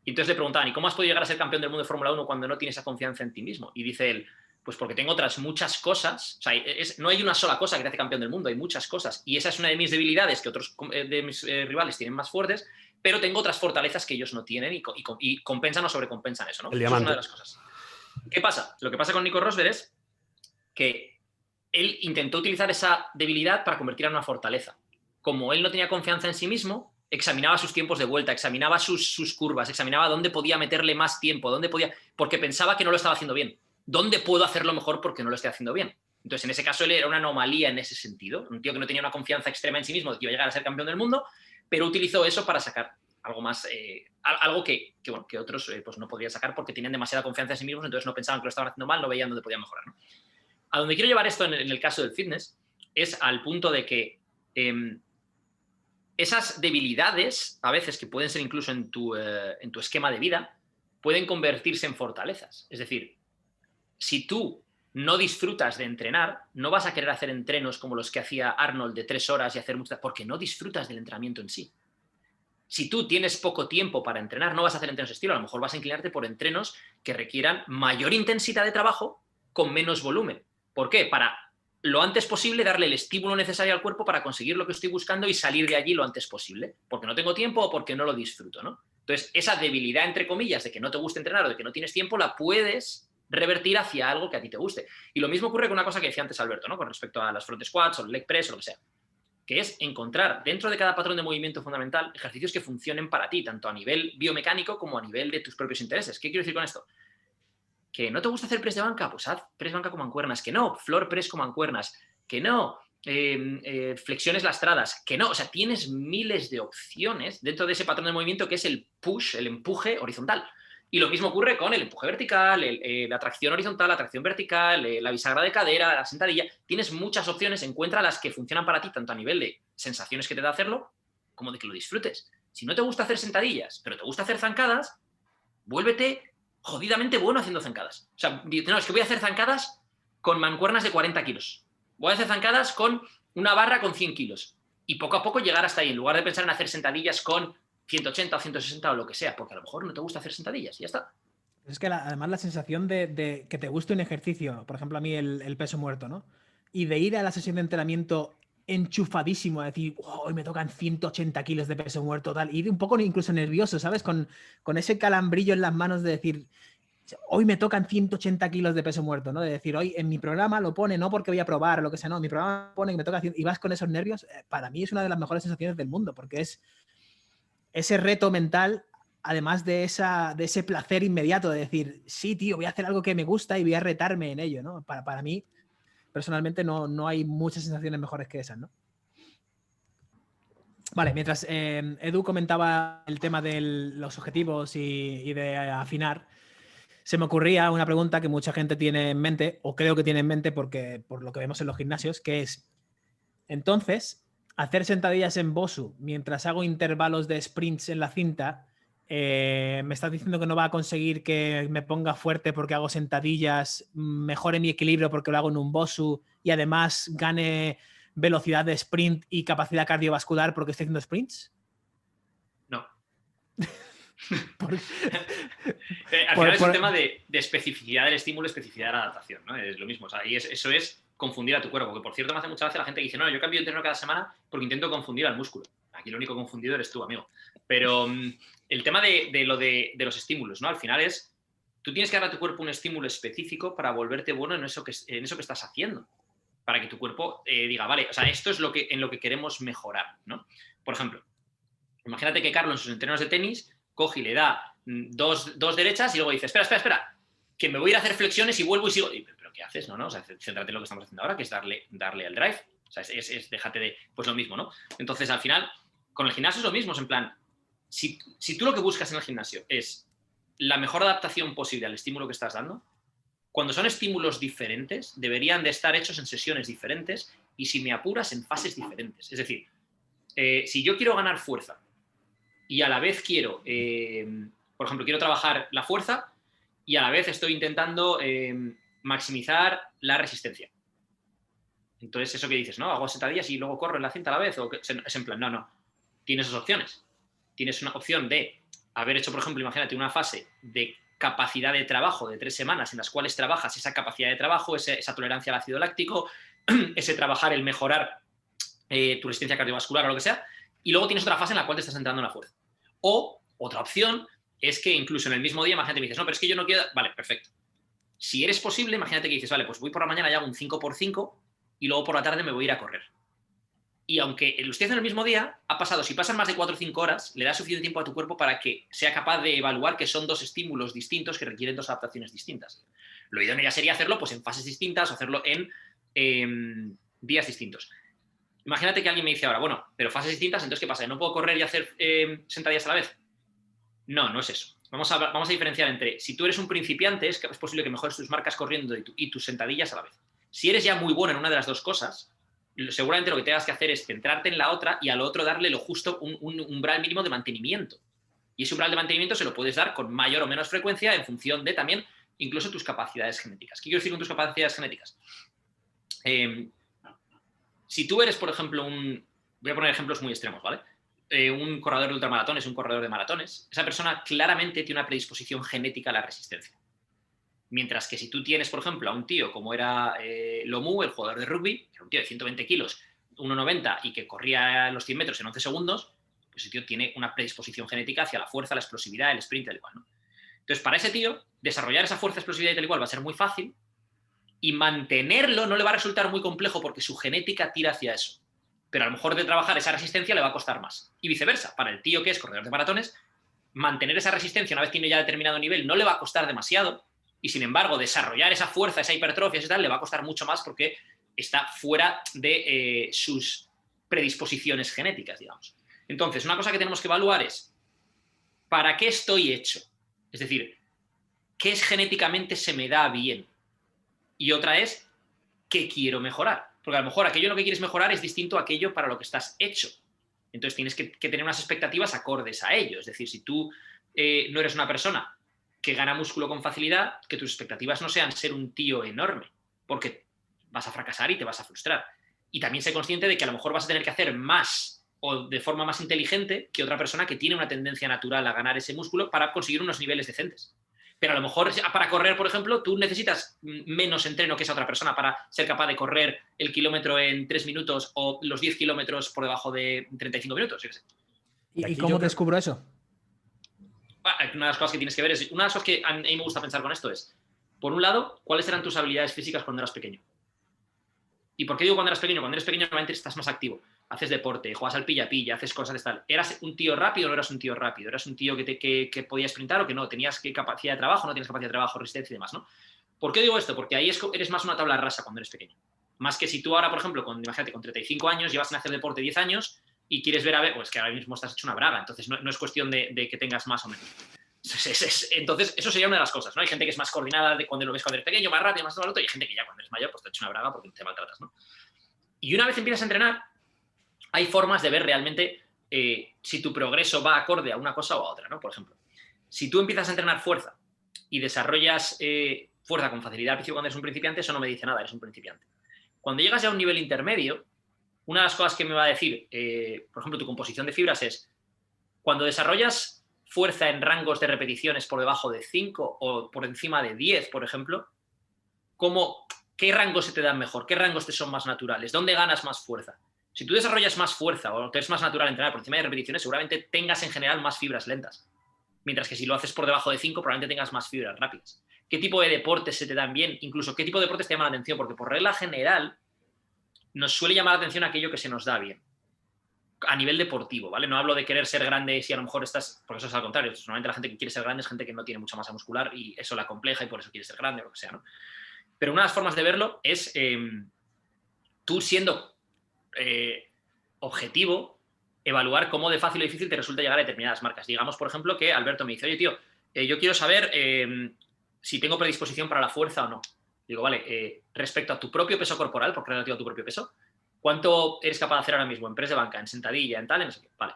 Y entonces le preguntaban, ¿y cómo has podido llegar a ser campeón del mundo de Fórmula 1 cuando no tienes esa confianza en ti mismo? Y dice él, pues porque tengo otras muchas cosas. O sea, no hay una sola cosa que te hace campeón del mundo, hay muchas cosas. Y esa es una de mis debilidades que otros de mis rivales tienen más fuertes, pero tengo otras fortalezas que ellos no tienen y compensan o sobrecompensan eso, ¿no? El eso diamante. es una de las cosas. ¿Qué pasa? Lo que pasa con Nico Rosberg es que él intentó utilizar esa debilidad para convertirla en una fortaleza. Como él no tenía confianza en sí mismo, examinaba sus tiempos de vuelta, examinaba sus curvas, examinaba dónde podía meterle más tiempo, porque pensaba que no lo estaba haciendo bien. ¿Dónde puedo hacerlo mejor porque no lo estoy haciendo bien? Entonces, en ese caso, él era una anomalía en ese sentido. Un tío que no tenía una confianza extrema en sí mismo, que iba a llegar a ser campeón del mundo, pero utilizó eso para sacar algo más, algo que otros pues no podrían sacar porque tenían demasiada confianza en sí mismos, entonces no pensaban que lo estaban haciendo mal, no veían dónde podían mejorar, ¿no? A donde quiero llevar esto en el caso del fitness es al punto de que esas debilidades, a veces que pueden ser incluso en tu esquema de vida, pueden convertirse en fortalezas. Es decir, si tú no disfrutas de entrenar, no vas a querer hacer entrenos como los que hacía Arnold de 3 horas y hacer muchas, porque no disfrutas del entrenamiento en sí. Si tú tienes poco tiempo para entrenar, no vas a hacer entrenos de estilo, a lo mejor vas a inclinarte por entrenos que requieran mayor intensidad de trabajo con menos volumen. ¿Por qué? Para lo antes posible darle el estímulo necesario al cuerpo para conseguir lo que estoy buscando y salir de allí lo antes posible, porque no tengo tiempo o porque no lo disfruto, ¿no? Entonces, esa debilidad, entre comillas, de que no te gusta entrenar o de que no tienes tiempo, la puedes revertir hacia algo que a ti te guste. Y lo mismo ocurre con una cosa que decía antes Alberto, ¿no? Con respecto a las front squats o el leg press o lo que sea, que es encontrar dentro de cada patrón de movimiento fundamental ejercicios que funcionen para ti, tanto a nivel biomecánico como a nivel de tus propios intereses. ¿Qué quiero decir con esto? ¿Que no te gusta hacer press de banca? Pues haz press banca con mancuernas. ¿Que no? Floor press con mancuernas. ¿Que no? Flexiones lastradas. ¿Que no? O sea, tienes miles de opciones dentro de ese patrón de movimiento que es el push, el empuje horizontal. Y lo mismo ocurre con el empuje vertical, la tracción horizontal, la tracción vertical, la bisagra de cadera, la sentadilla. Tienes muchas opciones, encuentra las que funcionan para ti, tanto a nivel de sensaciones que te da hacerlo, como de que lo disfrutes. Si no te gusta hacer sentadillas, pero te gusta hacer zancadas, vuélvete jodidamente bueno haciendo zancadas. O sea, no, es que voy a hacer zancadas con mancuernas de 40 kilos. Voy a hacer zancadas con una barra con 100 kilos. Y poco a poco llegar hasta ahí, en lugar de pensar en hacer sentadillas con 180 o 160 o lo que sea, porque a lo mejor no te gusta hacer sentadillas y ya está. Es que además la sensación de que te guste un ejercicio, por ejemplo a mí el peso muerto, ¿no? Y de ir a la sesión de entrenamiento enchufadísimo a decir, hoy me tocan 180 kilos de peso muerto, tal, ir un poco incluso nervioso, ¿sabes? Con ese calambrillo en las manos de decir, hoy me tocan 180 kilos de peso muerto, ¿no? De decir, hoy en mi programa lo pone, no porque voy a probar o lo que sea, no, en mi programa pone que me toca, y vas con esos nervios, para mí es una de las mejores sensaciones del mundo, porque es ese reto mental, además de ese placer inmediato de decir, sí, tío, voy a hacer algo que me gusta y voy a retarme en ello, ¿no? Para mí, personalmente, no hay muchas sensaciones mejores que esas, ¿no? Vale, mientras Edu comentaba el tema de los objetivos y de afinar, se me ocurría una pregunta que mucha gente tiene en mente, o creo que tiene en mente porque por lo que vemos en los gimnasios, que es, entonces, hacer sentadillas en Bosu mientras hago intervalos de sprints en la cinta, me estás diciendo que no va a conseguir que me ponga fuerte porque hago sentadillas, mejore mi equilibrio porque lo hago en un Bosu y además gane velocidad de sprint y capacidad cardiovascular porque estoy haciendo sprints? No. Al final es un tema de especificidad del estímulo, especificidad de la adaptación, ¿no? Es lo mismo. O sea, y eso es confundir a tu cuerpo. Porque, por cierto, me hace mucha gracia la gente que dice, no, yo cambio de entreno cada semana porque intento confundir al músculo. Aquí lo único confundido eres tú, amigo. Pero el tema de los estímulos, ¿no? Al final es, tú tienes que dar a tu cuerpo un estímulo específico para volverte bueno en eso que estás haciendo. Para que tu cuerpo diga, vale, o sea, esto es en lo que queremos mejorar, ¿no? Por ejemplo, imagínate que Carlos en sus entrenos de tenis coge y le da dos derechas y luego dice, espera, que me voy a ir a hacer flexiones y vuelvo y sigo. ¿Pero qué haces? No, o sea, céntrate en lo que estamos haciendo ahora, que es darle al drive. O sea, déjate de, pues lo mismo, ¿no? Entonces, al final, con el gimnasio es lo mismo, es en plan, si tú lo que buscas en el gimnasio es la mejor adaptación posible al estímulo que estás dando, cuando son estímulos diferentes, deberían de estar hechos en sesiones diferentes y, si me apuras, en fases diferentes. Es decir, si yo quiero ganar fuerza y a la vez quiero, por ejemplo, quiero trabajar la fuerza y a la vez estoy intentando maximizar la resistencia. Entonces, eso que dices, ¿no? Hago sentadillas y luego corro en la cinta a la vez. Es en plan, no. Tienes dos opciones. Tienes una opción de haber hecho, por ejemplo, imagínate una fase de capacidad de trabajo de 3 semanas en las cuales trabajas esa capacidad de trabajo, esa tolerancia al ácido láctico, ese trabajar el mejorar tu resistencia cardiovascular o lo que sea, y luego tienes otra fase en la cual te estás entrando en la fuerza. O otra opción es que incluso en el mismo día, imagínate, me dices, no, pero es que yo no quiero... Vale, perfecto. Si eres posible, imagínate que dices, vale, pues voy por la mañana y hago un 5x5 y luego por la tarde me voy a ir a correr. Y aunque lo estés en el mismo día, si pasan más de 4 o 5 horas, le da suficiente tiempo a tu cuerpo para que sea capaz de evaluar que son 2 estímulos distintos que requieren 2 adaptaciones distintas. Lo idóneo ya sería hacerlo pues en fases distintas o hacerlo en días distintos. Imagínate que alguien me dice ahora, bueno, pero fases distintas, entonces ¿qué pasa? ¿No puedo correr y hacer sentadillas a la vez? No es eso. Vamos a diferenciar entre, si tú eres un principiante, es posible que mejores tus marcas corriendo y tus sentadillas a la vez. Si eres ya muy bueno en una de las dos cosas, seguramente lo que tengas que hacer es centrarte en la otra y al otro darle lo justo, un umbral mínimo de mantenimiento. Y ese umbral de mantenimiento se lo puedes dar con mayor o menos frecuencia en función de también incluso tus capacidades genéticas. ¿Qué quiero decir con tus capacidades genéticas? Si tú eres, por ejemplo, voy a poner ejemplos muy extremos, ¿vale? Un corredor de ultramaratones, un corredor de maratones, esa persona claramente tiene una predisposición genética a la resistencia. Mientras que si tú tienes, por ejemplo, a un tío como era Lomu, el jugador de rugby, que era un tío de 120 kilos, 1,90 y que corría los 100 metros en 11 segundos, pues ese tío tiene una predisposición genética hacia la fuerza, la explosividad, el sprint, tal y cual, ¿no? Entonces, para ese tío, desarrollar esa fuerza, explosividad y tal y cual va a ser muy fácil y mantenerlo no le va a resultar muy complejo porque su genética tira hacia eso. Pero a lo mejor de trabajar esa resistencia le va a costar más. Y viceversa, para el tío que es corredor de maratones, mantener esa resistencia una vez tiene ya determinado nivel no le va a costar demasiado, Y sin embargo, desarrollar esa fuerza, esa hipertrofia, ese tal, le va a costar mucho más porque está fuera de sus predisposiciones genéticas, digamos. Entonces, una cosa que tenemos que evaluar es, ¿para qué estoy hecho? Es decir, ¿qué es genéticamente se me da bien? Y otra es, ¿qué quiero mejorar? Porque a lo mejor aquello en lo que quieres mejorar es distinto a aquello para lo que estás hecho. Entonces tienes que tener unas expectativas acordes a ello. Es decir, si tú no eres una persona que gana músculo con facilidad, que tus expectativas no sean ser un tío enorme, porque vas a fracasar y te vas a frustrar. Y también sé consciente de que a lo mejor vas a tener que hacer más o de forma más inteligente que otra persona que tiene una tendencia natural a ganar ese músculo para conseguir unos niveles decentes. Pero a lo mejor para correr, por ejemplo, tú necesitas menos entreno que esa otra persona para ser capaz de correr el kilómetro en 3 minutos o los 10 kilómetros por debajo de 35 minutos. Yo qué sé. ¿Y cómo descubro eso? Una de las cosas que tienes que ver es, una de las cosas que a mí me gusta pensar con esto es, por un lado, ¿cuáles eran tus habilidades físicas cuando eras pequeño? ¿Y por qué digo cuando eras pequeño? Cuando eres pequeño normalmente estás más activo. Haces deporte, juegas al pilla-pilla, haces cosas de tal. ¿Eras un tío rápido o no eras un tío rápido? ¿Eras un tío que podía sprintar o que no? ¿Tenías capacidad de trabajo? ¿No tienes capacidad de trabajo, resistencia y demás, no? ¿Por qué digo esto? Porque ahí eres más una tabla rasa cuando eres pequeño. Más que si tú ahora, por ejemplo, imagínate, con 35 años, llevas sin hacer deporte 10 años y quieres ver pues que ahora mismo estás hecho una braga. Entonces no es cuestión de que tengas más o menos. Entonces, eso sería una de las cosas, ¿no? Hay gente que es más coordinada de cuando lo ves cuando eres pequeño, más rápido, más todo lo otro, y hay gente que ya cuando eres mayor, pues te ha hecho una braga porque te maltratas, ¿no? Y una vez empiezas a entrenar, hay formas de ver realmente si tu progreso va acorde a una cosa o a otra, ¿no? Por ejemplo, si tú empiezas a entrenar fuerza y desarrollas fuerza con facilidad al principio cuando eres un principiante, eso no me dice nada, eres un principiante. Cuando llegas ya a un nivel intermedio, una de las cosas que me va a decir, por ejemplo, tu composición de fibras es, cuando desarrollas fuerza en rangos de repeticiones por debajo de 5 o por encima de 10, por ejemplo, ¿qué rangos se te dan mejor? ¿Qué rangos te son más naturales? ¿Dónde ganas más fuerza? Si tú desarrollas más fuerza o te es más natural entrenar por encima de repeticiones, seguramente tengas en general más fibras lentas. Mientras que si lo haces por debajo de 5, probablemente tengas más fibras rápidas. ¿Qué tipo de deportes se te dan bien? Incluso, ¿qué tipo de deportes te llaman la atención? Porque por regla general nos suele llamar la atención aquello que se nos da bien. A nivel deportivo, ¿vale? No hablo de querer ser grande si a lo mejor estás... Porque eso es al contrario. Normalmente la gente que quiere ser grande es gente que no tiene mucha masa muscular y eso la compleja y por eso quiere ser grande o lo que sea, ¿no? Pero una de las formas de verlo es tú siendo objetivo, evaluar cómo de fácil o difícil te resulta llegar a determinadas marcas. Digamos, por ejemplo, que Alberto me dice, oye, tío, yo quiero saber si tengo predisposición para la fuerza o no. Digo, vale, respecto a tu propio peso corporal, porque relativo a tu propio peso, ¿cuánto eres capaz de hacer ahora mismo en press de banca, en sentadilla, en tal, en no sé qué? Vale.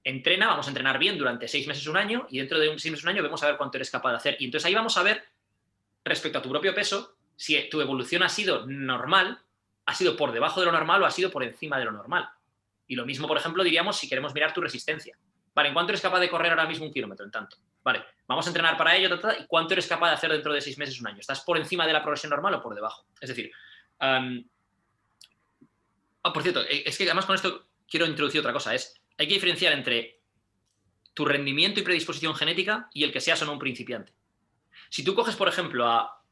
Entrena, vamos a entrenar bien durante 6 meses, un año, y dentro de 6 meses, un año, vamos a ver cuánto eres capaz de hacer. Y entonces ahí vamos a ver, respecto a tu propio peso, si tu evolución ha sido normal, ha sido por debajo de lo normal o ha sido por encima de lo normal. Y lo mismo, por ejemplo, diríamos si queremos mirar tu resistencia. Vale, ¿en cuánto eres capaz de correr ahora mismo 1 kilómetro? En tanto. Vale, vamos a entrenar para ello, ¿y cuánto eres capaz de hacer dentro de 6 meses, un año? ¿Estás por encima de la progresión normal o por debajo? Es decir, por cierto, es que además con esto quiero introducir otra cosa. Hay que diferenciar entre tu rendimiento y predisposición genética y el que seas o no un principiante. Si tú coges, por ejemplo, a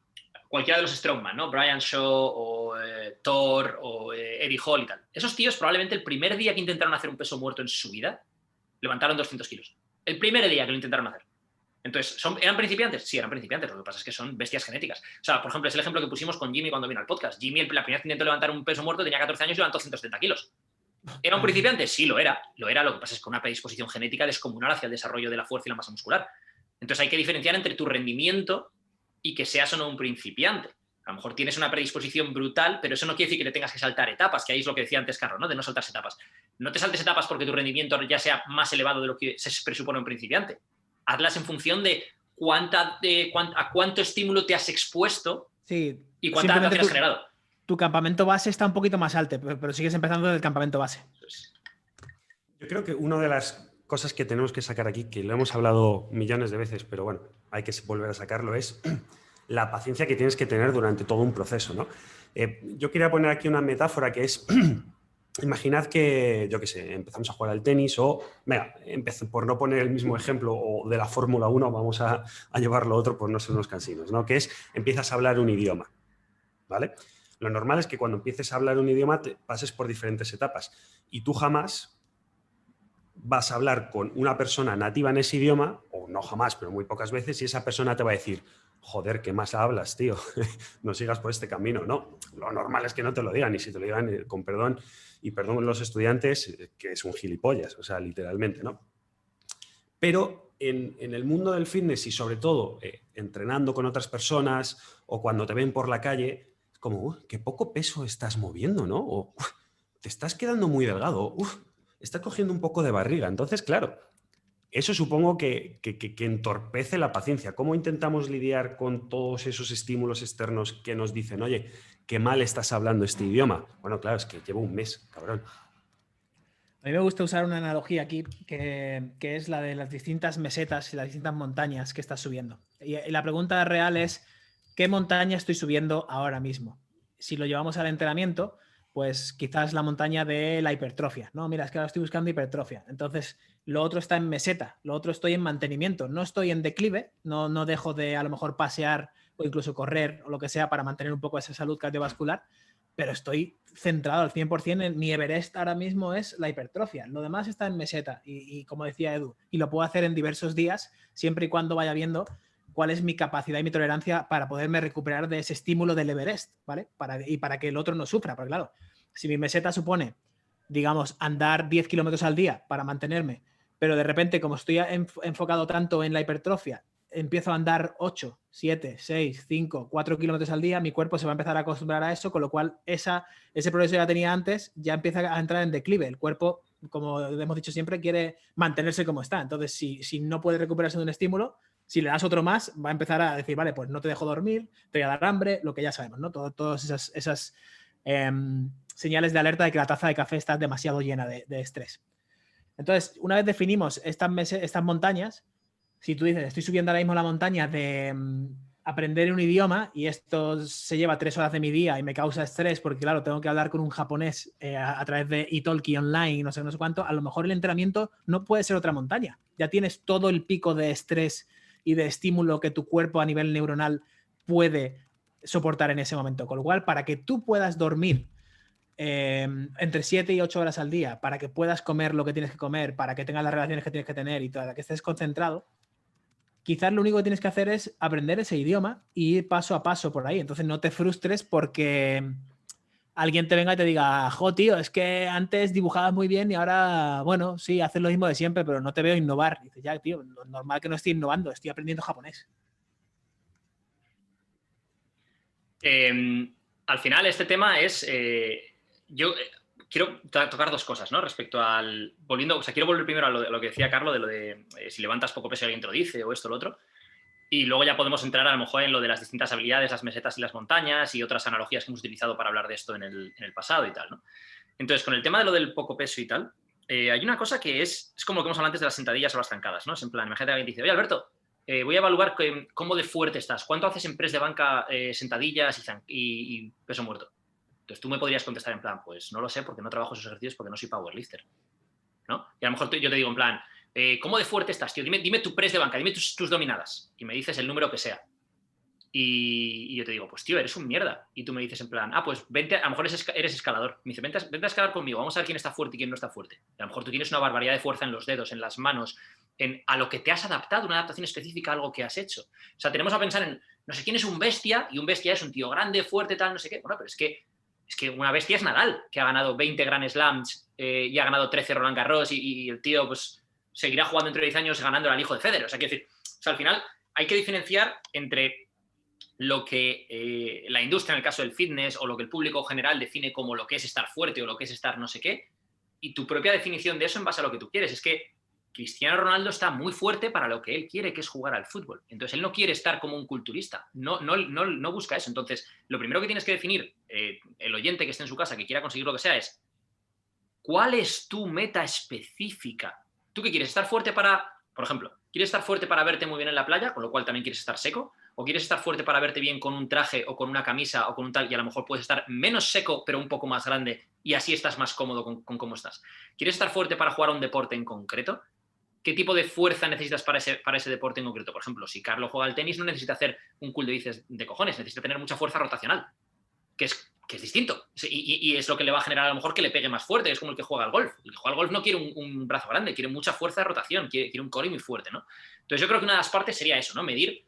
cualquiera de los strongman, ¿no? Brian Shaw o Thor o Eddie Hall y tal. Esos tíos probablemente el primer día que intentaron hacer un peso muerto en su vida, levantaron 200 kilos. El primer día que lo intentaron hacer. Entonces, ¿eran principiantes? Sí, eran principiantes. Lo que pasa es que son bestias genéticas. O sea, por ejemplo, es el ejemplo que pusimos con Jimmy cuando vino al podcast. Jimmy, la primera vez que intentó levantar un peso muerto, tenía 14 años y levantó 170 kilos. ¿Era un principiante? Sí, lo era. Lo era. Lo que pasa es que una predisposición genética descomunal hacia el desarrollo de la fuerza y la masa muscular. Entonces hay que diferenciar entre tu rendimiento y que seas o no un principiante. A lo mejor tienes una predisposición brutal, pero eso no quiere decir que te tengas que saltar etapas, que ahí es lo que decía antes Carlos, ¿no? De no saltarse etapas. No te saltes etapas porque tu rendimiento ya sea más elevado de lo que se presupone un principiante. Hazlas en función de a cuánto estímulo te has expuesto, sí, y cuánta adaptación has generado. Tu campamento base está un poquito más alto, pero sigues empezando desde el campamento base. Yo creo que una de las cosas que tenemos que sacar aquí, que lo hemos hablado millones de veces, pero bueno, hay que volver a sacarlo, es la paciencia que tienes que tener durante todo un proceso, ¿no? Yo quería poner aquí una metáfora que es, imaginad que, yo qué sé, empezamos a jugar al tenis o, venga, por no poner el mismo ejemplo o de la Fórmula 1, vamos a llevarlo a otro por no ser unos cansinos, ¿no? Que es, empiezas a hablar un idioma, ¿vale? Lo normal es que cuando empieces a hablar un idioma te pases por diferentes etapas y tú jamás vas a hablar con una persona nativa en ese idioma, o no jamás, pero muy pocas veces, y esa persona te va a decir, joder, ¿qué más hablas, tío? No sigas por este camino. No, lo normal es que no te lo digan, y si te lo digan, con perdón, y perdón los estudiantes, que es un gilipollas, o sea, literalmente, ¿no? Pero en el mundo del fitness y sobre todo entrenando con otras personas o cuando te ven por la calle, es como, qué poco peso estás moviendo, ¿no? O te estás quedando muy delgado, estás cogiendo un poco de barriga. Entonces, claro, eso supongo que entorpece la paciencia. ¿Cómo intentamos lidiar con todos esos estímulos externos que nos dicen, oye, qué mal estás hablando este idioma? Bueno, claro, es que llevo un mes, cabrón. A mí me gusta usar una analogía aquí que es la de las distintas mesetas y las distintas montañas que estás subiendo. Y la pregunta real es, ¿qué montaña estoy subiendo ahora mismo? Si lo llevamos al entrenamiento, pues quizás la montaña de la hipertrofia. No, mira, es que ahora estoy buscando hipertrofia. Entonces, lo otro está en meseta, lo otro estoy en mantenimiento. No estoy en declive, no dejo de a lo mejor pasear o incluso correr o lo que sea para mantener un poco esa salud cardiovascular, pero estoy centrado al 100% en mi Everest ahora mismo es la hipertrofia. Lo demás está en meseta y como decía Edu, y lo puedo hacer en diversos días siempre y cuando vaya viendo cuál es mi capacidad y mi tolerancia para poderme recuperar de ese estímulo del Everest, ¿vale? Para que el otro no sufra, porque claro, si mi meseta supone, digamos, andar 10 kilómetros al día para mantenerme, pero de repente como estoy enfocado tanto en la hipertrofia, empiezo a andar 8, 7, 6, 5, 4 kilómetros al día, mi cuerpo se va a empezar a acostumbrar a eso, con lo cual ese progreso que ya tenía antes ya empieza a entrar en declive. El cuerpo, como hemos dicho siempre, quiere mantenerse como está. Entonces, si no puede recuperarse de un estímulo, si le das otro más, va a empezar a decir, vale, pues no te dejo dormir, te voy a dar hambre, lo que ya sabemos, ¿no? Todas esas señales de alerta de que la taza de café está demasiado llena de estrés. Entonces, una vez definimos estas montañas, si tú dices, estoy subiendo ahora mismo la montaña de aprender un idioma y esto se lleva 3 horas de mi día y me causa estrés porque, claro, tengo que hablar con un japonés a través de Italki online, no sé cuánto, a lo mejor el entrenamiento no puede ser otra montaña. Ya tienes todo el pico de estrés y de estímulo que tu cuerpo a nivel neuronal puede soportar en ese momento. Con lo cual, para que tú puedas dormir entre 7 y 8 horas al día, para que puedas comer lo que tienes que comer, para que tengas las relaciones que tienes que tener y para que estés concentrado, quizás lo único que tienes que hacer es aprender ese idioma y ir paso a paso por ahí. Entonces no te frustres porque alguien te venga y te diga, jo, tío, es que antes dibujabas muy bien y ahora, bueno, sí, haces lo mismo de siempre, pero no te veo innovar. Y dices, ya, tío, normal que no estoy innovando, estoy aprendiendo japonés. Al final, este tema es... yo quiero tocar dos cosas, ¿no? Respecto al... quiero volver primero a lo que decía Carlos, de lo de si levantas poco peso alguien te lo dice o esto o lo otro. Y luego ya podemos entrar a lo mejor en lo de las distintas habilidades, las mesetas y las montañas y otras analogías que hemos utilizado para hablar de esto en el pasado y tal, ¿no? Entonces, con el tema de lo del poco peso y tal, hay una cosa que es como lo que hemos hablado antes de las sentadillas o las zancadas, ¿no? Es en plan, imagínate que alguien dice, oye, Alberto, voy a evaluar cómo de fuerte estás, cuánto haces en press de banca, sentadillas y peso muerto. Entonces tú me podrías contestar en plan, pues no lo sé porque no trabajo esos ejercicios porque no soy powerlifter, ¿no? Y a lo mejor yo te digo en plan, ¿cómo de fuerte estás, tío? Dime tu press de banca, dime tus dominadas y me dices el número que sea. Y yo te digo, pues tío, eres un mierda. Y tú me dices en plan, pues vente, a lo mejor eres escalador. Me dice, vente a escalar conmigo, vamos a ver quién está fuerte y quién no está fuerte. Y a lo mejor tú tienes una barbaridad de fuerza en los dedos, en las manos, a lo que te has adaptado, una adaptación específica a algo que has hecho. O sea, tenemos a pensar en, no sé quién es un bestia, y un bestia es un tío grande, fuerte, tal, no sé qué. Bueno, pero es que una bestia es Nadal, que ha ganado 20 Grand Slams y ha ganado 13 Roland Garros y el tío pues seguirá jugando dentro de 10 años ganando al hijo de Federer. O sea, quiero decir, al final hay que diferenciar entre lo que la industria, en el caso del fitness, o lo que el público general define como lo que es estar fuerte o lo que es estar no sé qué, y tu propia definición de eso en base a lo que tú quieres. Es que Cristiano Ronaldo está muy fuerte para lo que él quiere, que es jugar al fútbol. Entonces, él no quiere estar como un culturista, no busca eso. Entonces, lo primero que tienes que definir, el oyente que esté en su casa, que quiera conseguir lo que sea, es ¿cuál es tu meta específica? ¿Tú qué quieres? ¿Estar fuerte para, por ejemplo, quieres estar fuerte para verte muy bien en la playa, con lo cual también quieres estar seco? ¿O quieres estar fuerte para verte bien con un traje o con una camisa o con un tal, y a lo mejor puedes estar menos seco pero un poco más grande y así estás más cómodo con cómo estás? ¿Quieres estar fuerte para jugar a un deporte en concreto? ¿Qué tipo de fuerza necesitas para ese deporte en concreto? Por ejemplo, si Carlos juega al tenis, no necesita hacer un cool de bíceps de cojones, necesita tener mucha fuerza rotacional, que es distinto. Y es lo que le va a generar a lo mejor que le pegue más fuerte, es como el que juega al golf. El que juega al golf no quiere un brazo grande, quiere mucha fuerza de rotación, quiere un core muy fuerte, ¿no? Entonces yo creo que una de las partes sería eso, ¿no? Medir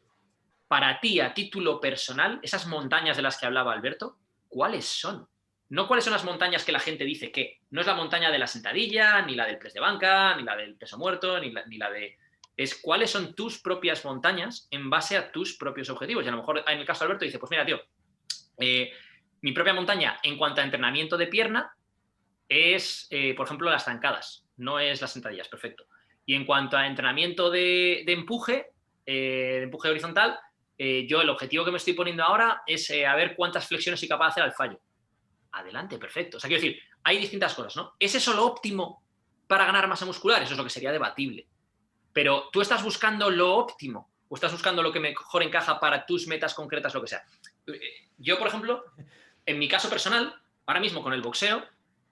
para ti, a título personal, esas montañas de las que hablaba Alberto, ¿cuáles son? No cuáles son las montañas que la gente dice que. No es la montaña de la sentadilla, ni la del press de banca, ni la del peso muerto, ni la de... Es cuáles son tus propias montañas en base a tus propios objetivos. Y a lo mejor en el caso de Alberto dice, pues mira, tío, mi propia montaña en cuanto a entrenamiento de pierna es, por ejemplo, las zancadas, no es las sentadillas, perfecto. Y en cuanto a entrenamiento de empuje horizontal, yo el objetivo que me estoy poniendo ahora es a ver cuántas flexiones soy capaz de hacer al fallo. Adelante, perfecto. O sea, quiero decir, hay distintas cosas, ¿no? ¿Es eso lo óptimo para ganar masa muscular? Eso es lo que sería debatible. Pero tú estás buscando lo óptimo o estás buscando lo que mejor encaja para tus metas concretas, lo que sea. Yo, por ejemplo, en mi caso personal, ahora mismo con el boxeo,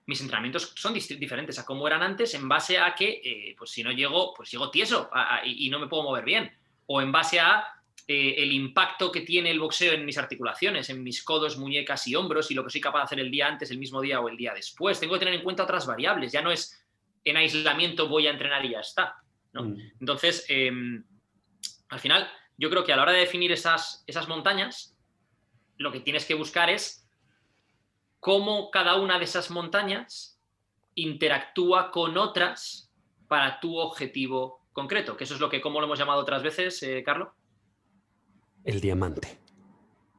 mis entrenamientos son diferentes a cómo eran antes en base a que, pues si no llego, pues llego tieso y no me puedo mover bien. O en base a el impacto que tiene el boxeo en mis articulaciones, en mis codos, muñecas y hombros y lo que soy capaz de hacer el día antes, el mismo día o el día después. Tengo que tener en cuenta otras variables. Ya no es en aislamiento voy a entrenar y ya está, ¿no? Entonces, al final, yo creo que a la hora de definir esas montañas, lo que tienes que buscar es cómo cada una de esas montañas interactúa con otras para tu objetivo concreto, que eso es lo que, ¿cómo lo hemos llamado otras veces, Carlos? El diamante.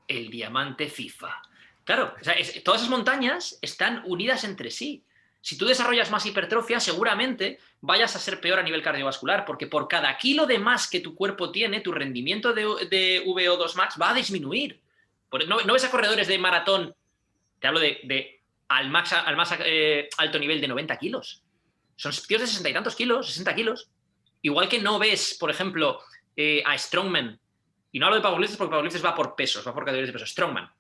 El diamante FIFA. Claro, o sea, todas esas montañas están unidas entre sí. Si tú desarrollas más hipertrofia, seguramente vayas a ser peor a nivel cardiovascular, porque por cada kilo de más que tu cuerpo tiene, tu rendimiento de VO2 max va a disminuir. ¿No ves a corredores de maratón? Te hablo al más alto nivel de 90 kilos. Son tíos de 60 y tantos kilos, 60 kilos. Igual que no ves, por ejemplo, a Strongman. Y no hablo de powerlifters porque powerlifters va por pesos, va por categorías de peso. Strongman.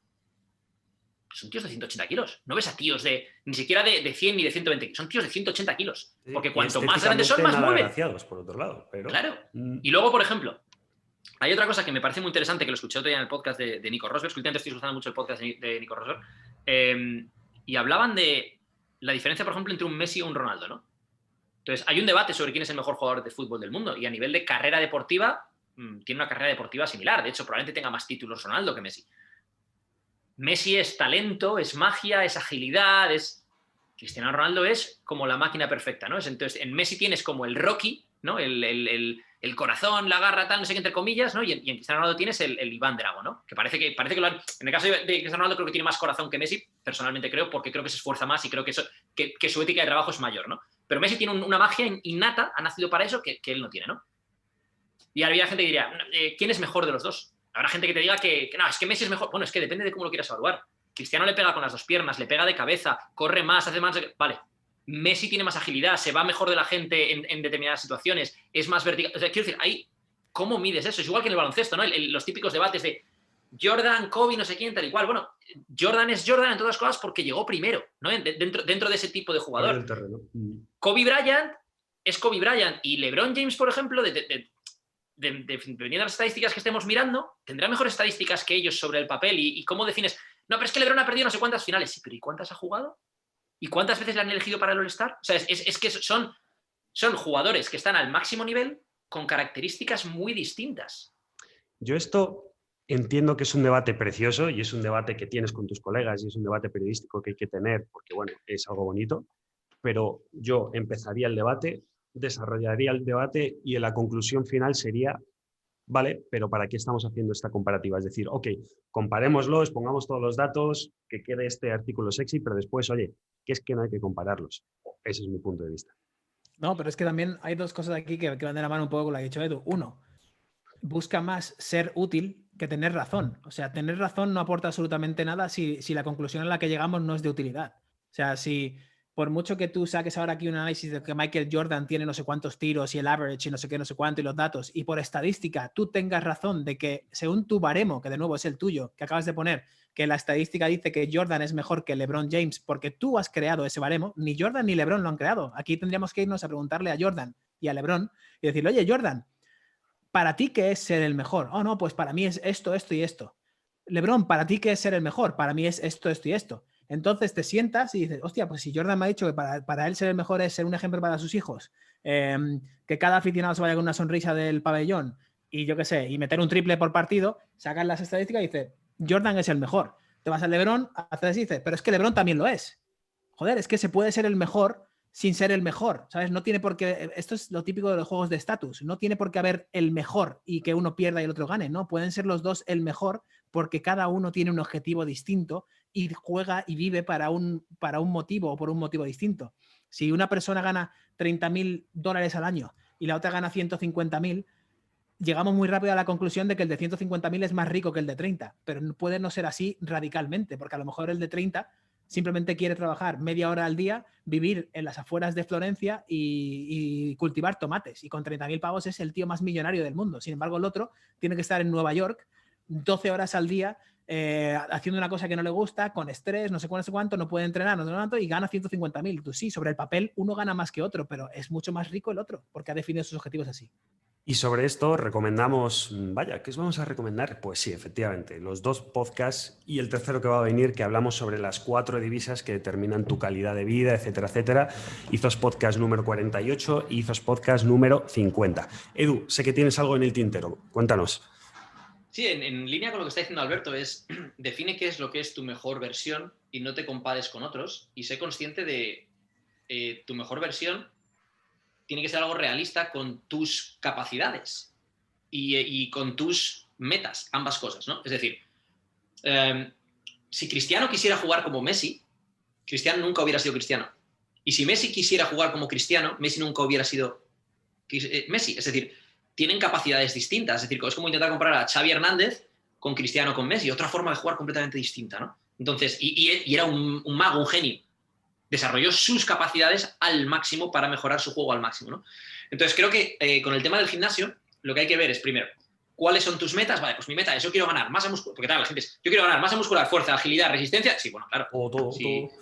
Son tíos de 180 kilos. No ves a tíos ni siquiera de 100 ni de 120 kilos. Son tíos de 180 kilos. Porque cuanto más grandes son, más mueven. Por otro lado, pero... Claro. Y luego, por ejemplo, hay otra cosa que me parece muy interesante, que lo escuché otro día en el podcast de Nico Rosberg. Últimamente estoy escuchando mucho el podcast de Nico Rosberg. Y hablaban de la diferencia, por ejemplo, entre un Messi y un Ronaldo, ¿no? Entonces, hay un debate sobre quién es el mejor jugador de fútbol del mundo. Y a nivel de carrera deportiva, tiene una carrera deportiva similar. De hecho, probablemente tenga más títulos Ronaldo que Messi. Messi es talento, es magia, es agilidad, Cristiano Ronaldo es como la máquina perfecta, ¿no? Entonces, en Messi tienes como el Rocky, ¿no? El corazón, la garra, tal, no sé qué, entre comillas, ¿no? Y en Cristiano Ronaldo tienes el Iván Drago, ¿no? Que parece que lo han... En el caso de Cristiano Ronaldo creo que tiene más corazón que Messi, personalmente creo, porque creo que se esfuerza más y creo que su ética de trabajo es mayor, ¿no? Pero Messi tiene una magia innata, ha nacido para eso, que él no tiene, ¿no? Y habría gente que diría, ¿quién es mejor de los dos? Habrá gente que te diga que no, es que Messi es mejor. Bueno, es que depende de cómo lo quieras evaluar. Cristiano le pega con las dos piernas, le pega de cabeza, corre más, hace más... Vale. Messi tiene más agilidad, se va mejor de la gente en determinadas situaciones, es más vertical. O sea, quiero decir, ahí, ¿cómo mides eso? Es igual que en el baloncesto, ¿no? Los típicos debates de Jordan, Kobe, no sé quién, tal y cual. Bueno, Jordan es Jordan en todas las cosas porque llegó primero, ¿no? Dentro de ese tipo de jugador. Kobe Bryant es Kobe Bryant y LeBron James, por ejemplo, dependiendo de las estadísticas que estemos mirando, tendrá mejores estadísticas que ellos sobre el papel. ¿Y cómo defines? No, pero es que LeBron ha perdido no sé cuántas finales. Sí, pero ¿y cuántas ha jugado? ¿Y cuántas veces le han elegido para el All-Star? O sea, es que son jugadores que están al máximo nivel con características muy distintas. Yo esto entiendo que es un debate precioso y es un debate que tienes con tus colegas y es un debate periodístico que hay que tener porque, bueno, es algo bonito, pero yo empezaría el debate, desarrollaría el debate y la conclusión final sería, vale, pero ¿para qué estamos haciendo esta comparativa? Es decir, ok, comparémoslos, pongamos todos los datos, que quede este artículo sexy, pero después, oye, que es que no hay que compararlos. Ese es mi punto de vista. No, pero es que también hay dos cosas aquí que van de la mano un poco con lo que ha dicho Edu. Uno, busca más ser útil que tener razón. O sea, tener razón no aporta absolutamente nada si la conclusión a la que llegamos no es de utilidad. O sea, si por mucho que tú saques ahora aquí un análisis de que Michael Jordan tiene no sé cuántos tiros y el average y no sé qué, no sé cuánto y los datos, y por estadística tú tengas razón de que según tu baremo, que de nuevo es el tuyo, que acabas de poner, que la estadística dice que Jordan es mejor que LeBron James porque tú has creado ese baremo, ni Jordan ni LeBron lo han creado. Aquí tendríamos que irnos a preguntarle a Jordan y a LeBron y decirle, oye, Jordan, ¿para ti qué es ser el mejor? Oh, no, pues para mí es esto, esto y esto. LeBron, ¿para ti qué es ser el mejor? Para mí es esto, esto y esto. Entonces te sientas y dices, hostia, pues si Jordan me ha dicho que para él ser el mejor es ser un ejemplo para sus hijos, que cada aficionado se vaya con una sonrisa del pabellón, y yo qué sé, y meter un triple por partido, sacan las estadísticas y dice, Jordan es el mejor. Te vas al LeBron, haces y dices, pero es que LeBron también lo es. Joder, es que se puede ser el mejor sin ser el mejor, ¿sabes? No tiene por qué, esto es lo típico de los juegos de estatus, no tiene por qué haber el mejor y que uno pierda y el otro gane, ¿no? Pueden ser los dos el mejor porque cada uno tiene un objetivo distinto y juega y vive para un motivo o por un motivo distinto. Si una persona gana $30,000 al año y la otra gana 150,000, llegamos muy rápido a la conclusión de que el de 150,000 es más rico que el de 30, pero puede no ser así radicalmente, porque a lo mejor el de 30 simplemente quiere trabajar media hora al día, vivir en las afueras de Florencia y cultivar tomates. Y con 30,000 pavos es el tío más millonario del mundo. Sin embargo, el otro tiene que estar en Nueva York 12 horas al día haciendo una cosa que no le gusta, con estrés, no sé cuánto, no puede entrenar, no sé cuánto, y gana 150,000. Tú sí, sobre el papel uno gana más que otro, pero es mucho más rico el otro, porque ha definido sus objetivos así. Y sobre esto recomendamos, vaya, ¿qué os vamos a recomendar? Pues sí, efectivamente, los 2 podcasts y el tercero que va a venir, que hablamos sobre las 4 divisas que determinan tu calidad de vida, etcétera, etcétera. Izos Podcast número 48 y Izos Podcast número 50. Edu, sé que tienes algo en el tintero, cuéntanos. Sí, en línea con lo que está diciendo Alberto es, define qué es lo que es tu mejor versión y no te compares con otros y sé consciente de tu mejor versión tiene que ser algo realista con tus capacidades y con tus metas, ambas cosas, ¿no? Es decir, si Cristiano quisiera jugar como Messi, Cristiano nunca hubiera sido Cristiano. Y si Messi quisiera jugar como Cristiano, Messi nunca hubiera sido Messi. Es decir, tienen capacidades distintas. Es decir, es como intentar comparar a Xavi Hernández con Cristiano con Messi. Otra forma de jugar completamente distinta, ¿no? Entonces, y era un mago, un genio. Desarrolló sus capacidades al máximo para mejorar su juego al máximo, ¿no? Entonces, creo que con el tema del gimnasio, lo que hay que ver es, primero, ¿cuáles son tus metas? Vale, pues mi meta es, yo quiero ganar masa muscular, porque tal, la gente es, yo quiero ganar masa muscular, fuerza, agilidad, resistencia. Sí, bueno, claro. Todo.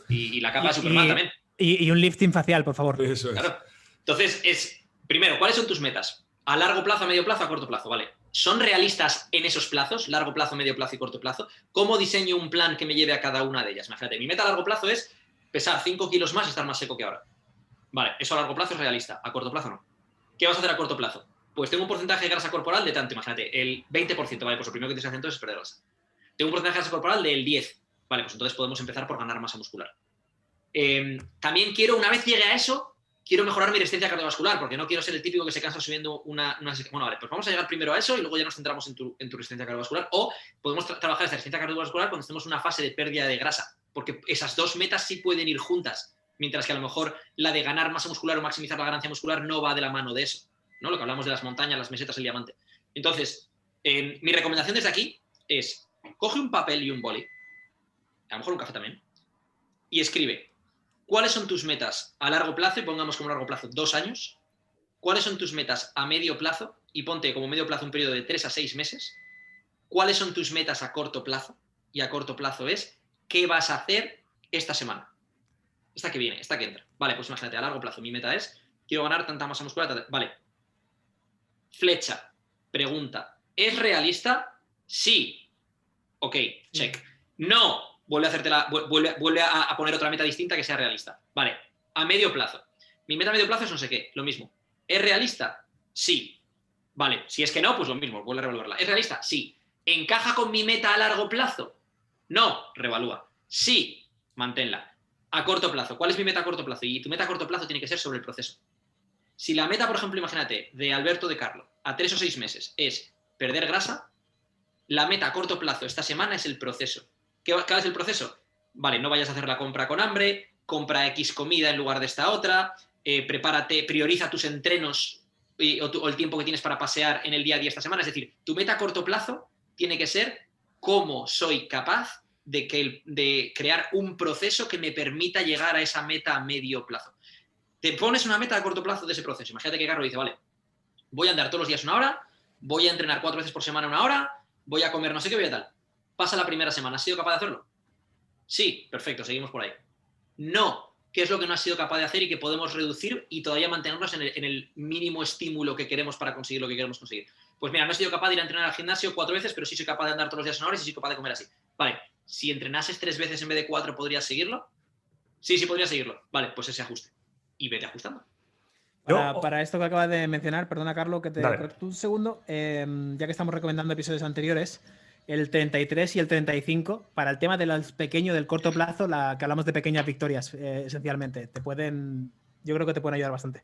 Y la capa de Superman también. Y un lifting facial, por favor. Eso es. Claro. Entonces, primero, ¿cuáles son tus metas? A largo plazo, a medio plazo, a corto plazo, ¿vale? ¿Son realistas en esos plazos? Largo plazo, medio plazo y corto plazo. ¿Cómo diseño un plan que me lleve a cada una de ellas? Imagínate, mi meta a largo plazo es pesar 5 kilos más y estar más seco que ahora. Vale, eso a largo plazo es realista, a corto plazo no. ¿Qué vas a hacer a corto plazo? Pues tengo un porcentaje de grasa corporal de tanto, imagínate, el 20%, vale, pues lo primero que tienes que hacer entonces es perder grasa. Tengo un porcentaje de grasa corporal del 10%, vale, pues entonces podemos empezar por ganar masa muscular. También quiero, una vez llegue a eso, quiero mejorar mi resistencia cardiovascular, porque no quiero ser el típico que se cansa subiendo una... Bueno, vale, pues vamos a llegar primero a eso y luego ya nos centramos en tu resistencia cardiovascular, o podemos trabajar esa resistencia cardiovascular cuando estemos en una fase de pérdida de grasa, porque esas dos metas sí pueden ir juntas, mientras que a lo mejor la de ganar masa muscular o maximizar la ganancia muscular no va de la mano de eso, ¿no? Lo que hablamos de las montañas, las mesetas, el diamante. Entonces, mi recomendación desde aquí es, coge un papel y un boli, a lo mejor un café también, y escribe, ¿cuáles son tus metas a largo plazo? Y pongamos como largo plazo 2 años. ¿Cuáles son tus metas a medio plazo? Y ponte como medio plazo un periodo de 3 a 6 meses. ¿Cuáles son tus metas a corto plazo? Y a corto plazo es, ¿qué vas a hacer esta semana? Esta que viene, esta que entra. Vale, pues imagínate, a largo plazo mi meta es, quiero ganar tanta masa muscular. Vale. Flecha. Pregunta. ¿Es realista? Sí. Ok, check. No. Vuelve a poner otra meta distinta que sea realista. Vale. A medio plazo. Mi meta a medio plazo es no sé qué. Lo mismo. ¿Es realista? Sí. Vale. Si es que no, pues lo mismo. Vuelve a revolverla. ¿Es realista? Sí. ¿Encaja con mi meta a largo plazo? No. Revalúa. Sí. Manténla. A corto plazo. ¿Cuál es mi meta a corto plazo? Y tu meta a corto plazo tiene que ser sobre el proceso. Si la meta, por ejemplo, imagínate, de Alberto de Carlo, a 3 o 6 meses es perder grasa, la meta a corto plazo esta semana es el proceso. ¿Qué es el proceso? Vale, no vayas a hacer la compra con hambre, compra X comida en lugar de esta otra, prepárate, prioriza tus entrenos o el tiempo que tienes para pasear en el día a día esta semana. Es decir, tu meta a corto plazo tiene que ser cómo soy capaz de crear un proceso que me permita llegar a esa meta a medio plazo. Te pones una meta a corto plazo de ese proceso. Imagínate que Carlos dice, vale, voy a andar todos los días 1 hora, voy a entrenar 4 veces por semana 1 hora, voy a comer no sé qué, voy a tal. Pasa la primera semana, ¿has sido capaz de hacerlo? Sí, perfecto, seguimos por ahí. No, ¿qué es lo que no has sido capaz de hacer y que podemos reducir y todavía mantenernos en el mínimo estímulo que queremos para conseguir lo que queremos conseguir? Pues mira, no he sido capaz de ir a entrenar al gimnasio 4 veces, pero sí soy capaz de andar todos los días 1 hora y sí soy capaz de comer así. Vale, si entrenases 3 veces en vez de 4, ¿podrías seguirlo? Sí, podría seguirlo. Vale, pues ese ajuste. Y vete ajustando. Para esto que acabas de mencionar, perdona Carlos, que te corto un segundo, ya que estamos recomendando episodios anteriores, el 33 y el 35, para el tema del pequeño, del corto plazo, que hablamos de pequeñas victorias, esencialmente, yo creo que te pueden ayudar bastante.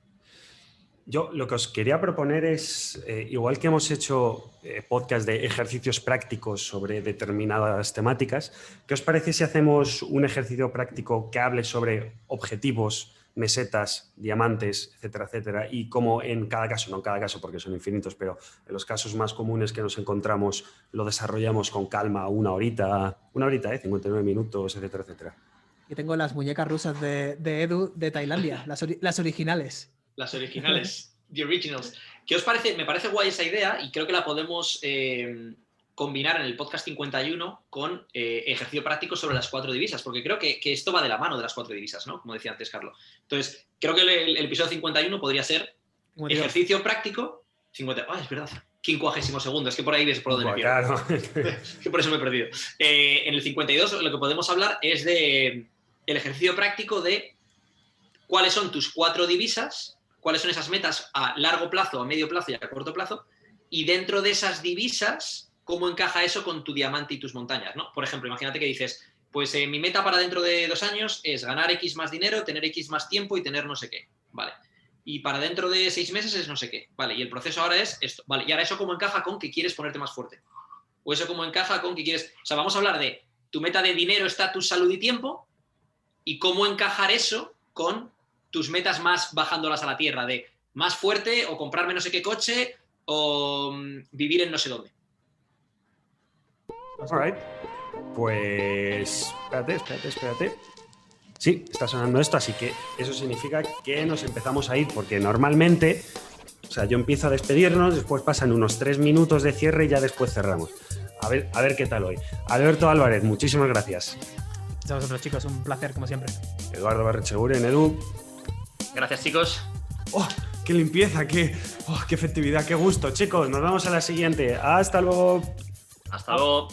Yo lo que os quería proponer es, igual que hemos hecho podcast de ejercicios prácticos sobre determinadas temáticas, ¿qué os parece si hacemos un ejercicio práctico que hable sobre objetivos, mesetas, diamantes, etcétera, etcétera, y cómo en cada caso, no en cada caso porque son infinitos, pero en los casos más comunes que nos encontramos lo desarrollamos con calma, una horita, 59 minutos, etcétera, etcétera? Y tengo las muñecas rusas de Edu de Tailandia, las originales. Las originales, the originals. ¿Qué os parece? Me parece guay esa idea y creo que la podemos combinar en el podcast 51 con ejercicio práctico sobre las 4 divisas, porque creo que esto va de la mano de las 4 divisas, ¿no? Como decía antes Carlos. Entonces, creo que el episodio 51 podría ser 52. Ejercicio práctico, 50. Es verdad. 52º, es que por ahí ves por dónde me pierdo. Claro. Que por eso me he perdido. En el 52 lo que podemos hablar es de el ejercicio práctico de cuáles son tus 4 divisas, cuáles son esas metas a largo plazo, a medio plazo y a corto plazo, y dentro de esas divisas, cómo encaja eso con tu diamante y tus montañas, ¿no? Por ejemplo, imagínate que dices, pues mi meta para dentro de 2 años es ganar X más dinero, tener X más tiempo y tener no sé qué, ¿vale? Y para dentro de 6 meses es no sé qué, ¿vale? Y el proceso ahora es esto, ¿vale? Y ahora eso cómo encaja con que quieres ponerte más fuerte. O eso cómo encaja con que quieres... O sea, vamos a hablar de tu meta de dinero, estatus, salud y tiempo, y cómo encajar eso con tus metas más bajándolas a la tierra, de más fuerte o comprarme no sé qué coche o vivir en no sé dónde. All right. Pues espérate. Sí, está sonando esto, así que eso significa que nos empezamos a ir, porque normalmente, o sea, yo empiezo a despedirnos, después pasan unos 3 minutos de cierre y ya después cerramos. A ver qué tal hoy. Alberto Álvarez, muchísimas gracias. A vosotros, chicos, un placer, como siempre. Eduardo Barrecheguren, Edu. Gracias, chicos. ¡Oh, qué limpieza! ¡Qué efectividad! ¡Qué gusto! Chicos, nos vemos a la siguiente. ¡Hasta luego! Hasta luego.